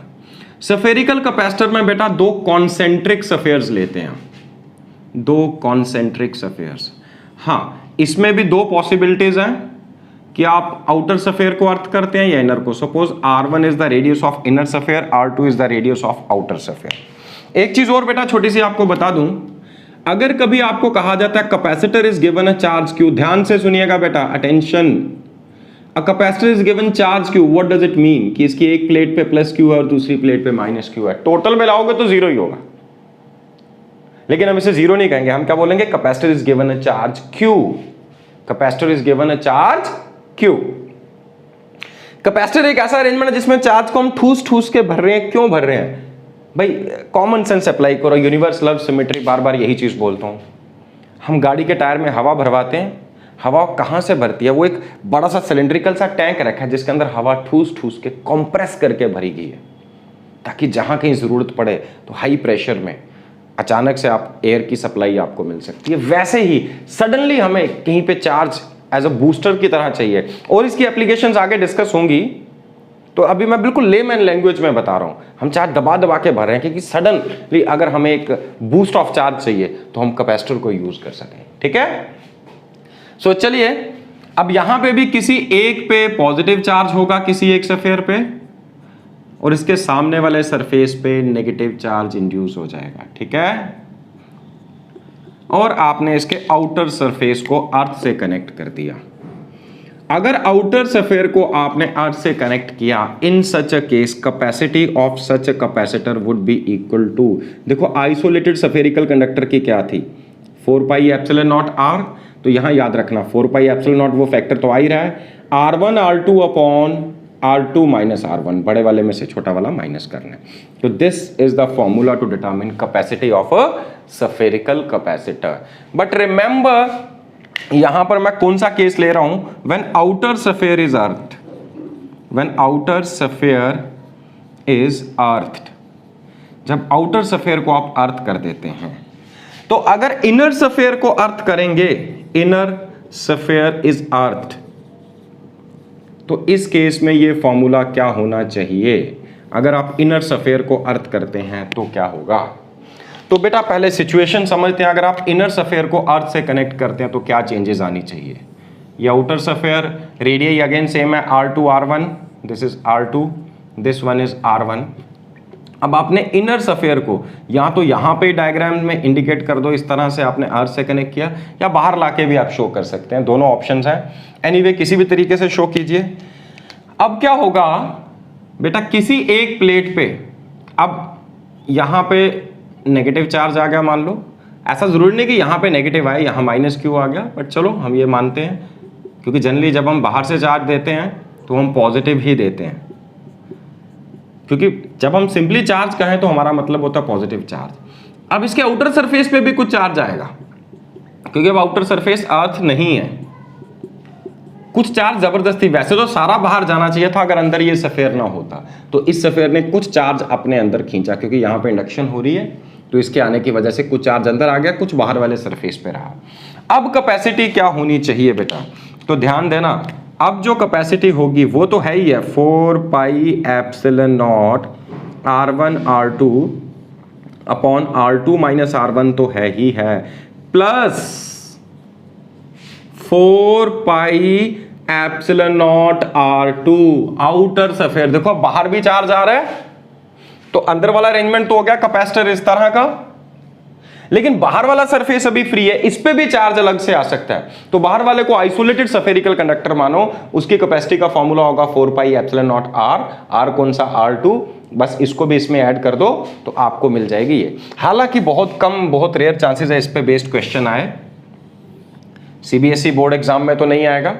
स्फेरिकल कैपेसिटर में बेटा 2 कॉन्सेंट्रिक स्फीयर्स लेते हैं, 2 कॉन्सेंट्रिक स्फीयर्स। हाँ, इसमें भी 2 पॉसिबिलिटीज हैं कि आप आउटर स्फीयर को अर्थ करते हैं या इनर को। Suppose R1 is the radius of inner sphere, R2 is the radius of outer sphere. एक चीज और बेटा छोटी सी आपको बता दूं, अगर कभी आपको कहा जाता है capacitor is given a charge Q, ध्यान से सुनिएगा बेटा, attention, a capacitor is given charge Q, what does it mean कि इसकी एक प्लेट पे प्लस Q है और दूसरी प्लेट पे माइनस Q है। टोटल में लाओगे तो 0 ही होगा, लेकिन हम इसे 0 नहीं कहेंगे, हम क्या बोलेंगे? Capacitor is given a charge Q, capacitor is given a charge Q। Capacitor एक ऐसा अरेंजमेंट है जिसमें चार्ज को हम ठूस ठूस के भर रहे हैं। क्यों भर रहे हैं भाई? कॉमन सेंस अप्लाई करो, यूनिवर्स लव सिमेट्री, बार बार यही चीज बोलता हूं। हम गाड़ी के टायर में हवा भरवाते हैं, हवा कहाँ से भरती है? वो एक बड़ा सा सिलेंड्रिकल सा टैंक रखा है जिसके अंदर हवा ठूस ठूस के कंप्रेस करके भरी गई है, ताकि जहाँ कहीं ज़रूरत पड़े तो हाई प्रेशर में अचानक से आप एयर की सप्लाई आपको मिल सकती है। वैसे ही सडनली हमें कहीं पे चार्ज एज अ बूस्टर की तरह चाहिए, और इसकी एप्लीकेशंस आगे डिस्कस होंगी। तो अभी मैं बिल्कुल लेमैन लैंग्वेज में बता रहा हूँ, हम चार्ज दबा दबा के भर रहे हैं क्योंकि सडनली अगर हमें एक बूस्ट ऑफ चार्ज चाहिए तो हम कैपेसिटर को यूज कर सकें। ठीक है, सो चलिए अब यहां पे भी किसी एक पे पॉजिटिव चार्ज होगा, किसी एक सफेयर पे, और इसके सामने वाले सरफेस पे नेगेटिव चार्ज इंड्यूस हो जाएगा। ठीक है, और आपने इसके आउटर सरफेस को अर्थ से कनेक्ट कर दिया। अगर आउटर सफेयर को आपने अर्थ से कनेक्ट किया, in such a case capacity of such a capacitor would be equal to, देखो आइसोलेटेड सफेरिकल कंडक्टर की क्या थी, 4 पाई एप्सिलॉन नॉट आर। तो यहां याद रखना 4 पाई एप्सिलॉन नॉट वो फैक्टर तो आ ही रहा है, R1 R2 upon R2 minus R1, बड़े वाले में से छोटा वाला माइनस करना है। तो this is the formula to determine capacity of a spherical capacitor. But remember यहां पर मैं कौन सा केस ले रहा हूं, when outer sphere is earth, when outer sphere is earthed, जब आउटर सफेयर को आप अर्थ कर देते हैं। तो अगर इनर सफेयर को अर्थ करेंगे, इनर सफेयर इज अर्थड, तो इस केस में ये फॉर्मूला क्या होना चाहिए? अगर आप इनर सफेयर को अर्थ करते हैं तो क्या होगा? तो बेटा पहले सिचुएशन समझते हैं। अगर आप इनर सफेयर को अर्थ से कनेक्ट करते हैं तो क्या चेंजेस आनी चाहिए? ये outer sphere radius again same है, R2 R1, this is R2, this one is R1। अब आपने इनर सफेयर को या तो यहां पे डायग्राम में इंडिकेट कर दो, इस तरह से आपने अर्थ से कनेक्ट किया, या बाहर लाके भी आप शो कर सकते हैं, दोनों ऑप्शंस हैं। एनीवे किसी भी तरीके से शो कीजिए। अब क्या होगा बेटा, किसी एक प्लेट पे अब यहां पे नेगेटिव चार्ज आ गया, मान लो। ऐसा जरूरी नहीं कि यहां पे नेगेटिव आए, यहां माइनस क्यों आ गया, बट चलो हम ये मानते हैं, क्योंकि जनरली जब हम बाहर से चार्ज देते हैं तो हम पॉजिटिव ही देते हैं, क्योंकि जब हम सिंपली चार्ज कहें तो हमारा मतलब होता है पॉजिटिव चार्ज। अब इसके आउटर सरफेस पे भी कुछ चार्ज आएगा, क्योंकि अब आउटर सरफेस अर्थ नहीं है, कुछ चार्ज जबरदस्ती, वैसे तो सारा बाहर जाना चाहिए था अगर अंदर ये सफेयर ना होता, तो इस सफेयर ने कुछ चार्ज अपने अंदर खींचा, क्योंकि यहां पे इंडक्शन हो रही है तो इसके आने की वजह से कुछ चार्ज अंदर आ गया, कुछ बाहर वाले सरफेस पे रहा। अब कैपेसिटी क्या होनी चाहिए बेटा, तो ध्यान देना, अब जो कैपेसिटी होगी वो तो है ही है 4 pi epsilon not R1 R2 upon R2 minus R1 तो है ही है, plus 4 pi epsilon not R2 outer sphere. देखो बाहर भी चार्ज आ रहा है तो अंदर वाला अरेंजमेंट तो हो गया कैपेसिटर इस तरह का, लेकिन बाहर वाला सरफेस अभी फ्री है, इस पे भी चार्ज अलग से आ सकता है। तो बाहर वाले को आइसोलेटेड सफेरिकल कंडक्टर मानो, उसकी कैपेसिटी का फॉर्मूला होगा 4 पाई एप्सिलॉन नॉट R कौन सा R2, बस इसको भी इसमें ऐड कर दो तो आपको मिल जाएगी ये। हालांकि बहुत कम, बहुत रेयर चांसेस है इस पे बेस्ड क्वेश्चन आए, CBSE बोर्ड एग्जाम में तो नहीं आएगा,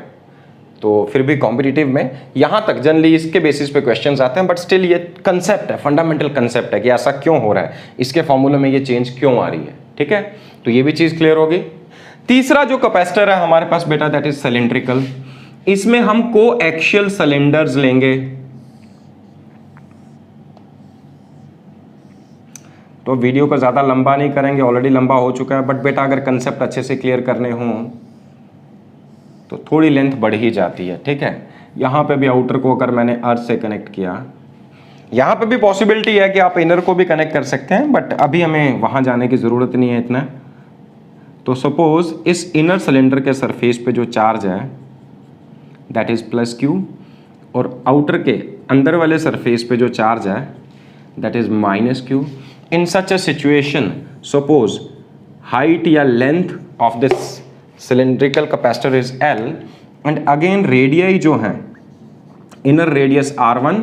तो फिर भी कॉम्पिटिटिव में यहां तक जनरली इसके बेसिस पे क्वेश्चंस आते हैं। बट स्टिल ये कंसेप्ट है, फंडामेंटल कंसेप्ट है कि ऐसा क्यों हो रहा है, इसके फॉर्मूले में ये चेंज क्यों आ रही है। ठीक है, तो ये भी चीज क्लियर होगी। तीसरा जो कैपेसिटर है हमारे पास बेटा, दैट इज सिलिंड्रिकल। इसमें हम कोएक्सियल सिलेंडर्स लेंगे। तो वीडियो को ज्यादा लंबा नहीं करेंगे, ऑलरेडी लंबा हो चुका है, बट बेटा अगर कंसेप्ट अच्छे से क्लियर करने हों तो थोड़ी लेंथ बढ़ ही जाती है। ठीक है, यहाँ पे भी आउटर को अगर मैंने अर्थ से कनेक्ट किया, यहाँ पे भी पॉसिबिलिटी है कि आप इनर को भी कनेक्ट कर सकते हैं, बट अभी हमें वहाँ जाने की ज़रूरत नहीं है इतना। तो सपोज इस इनर सिलेंडर के सरफेस पे जो चार्ज है दैट इज़ प्लस Q, और आउटर के अंदर वाले सरफेस पे जो चार्ज है that is minus Q। In such a situation suppose height या length of this cylindrical capacitor is L, and again radius जो है, इनर रेडियस R1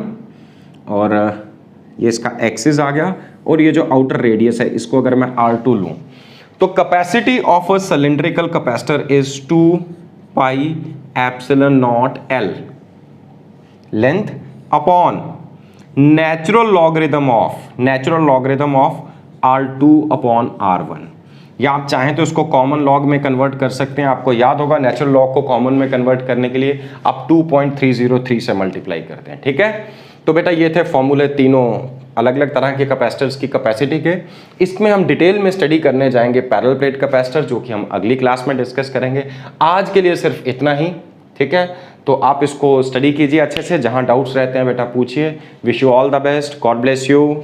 और ये इसका एक्सिस आ गया, और ये जो आउटर रेडियस है इसको अगर मैं R2 लूं, तो capacity of a cylindrical capacitor is 2 pi epsilon not L length upon natural logarithm of R2 upon R1। या आप चाहें तो इसको कॉमन लॉग में कन्वर्ट कर सकते हैं। आपको याद होगा नेचुरल लॉग को कॉमन में कन्वर्ट करने के लिए आप 2.303 से मल्टीप्लाई करते हैं, ठीक है। तो बेटा ये थे फॉर्मूले तीनों अलग अलग तरह के कैपेसिटर्स की कैपेसिटी के। इसमें हम डिटेल में स्टडी करने जाएंगे पैरेलल प्लेट कैपेसिटर, जो कि हम अगली क्लास में डिस्कस करेंगे। आज के लिए सिर्फ इतना ही, ठीक है। तो आप इसको स्टडी कीजिए अच्छे से, जहां डाउट्स रहते हैं बेटा पूछिए। Wish you all the best, God bless you.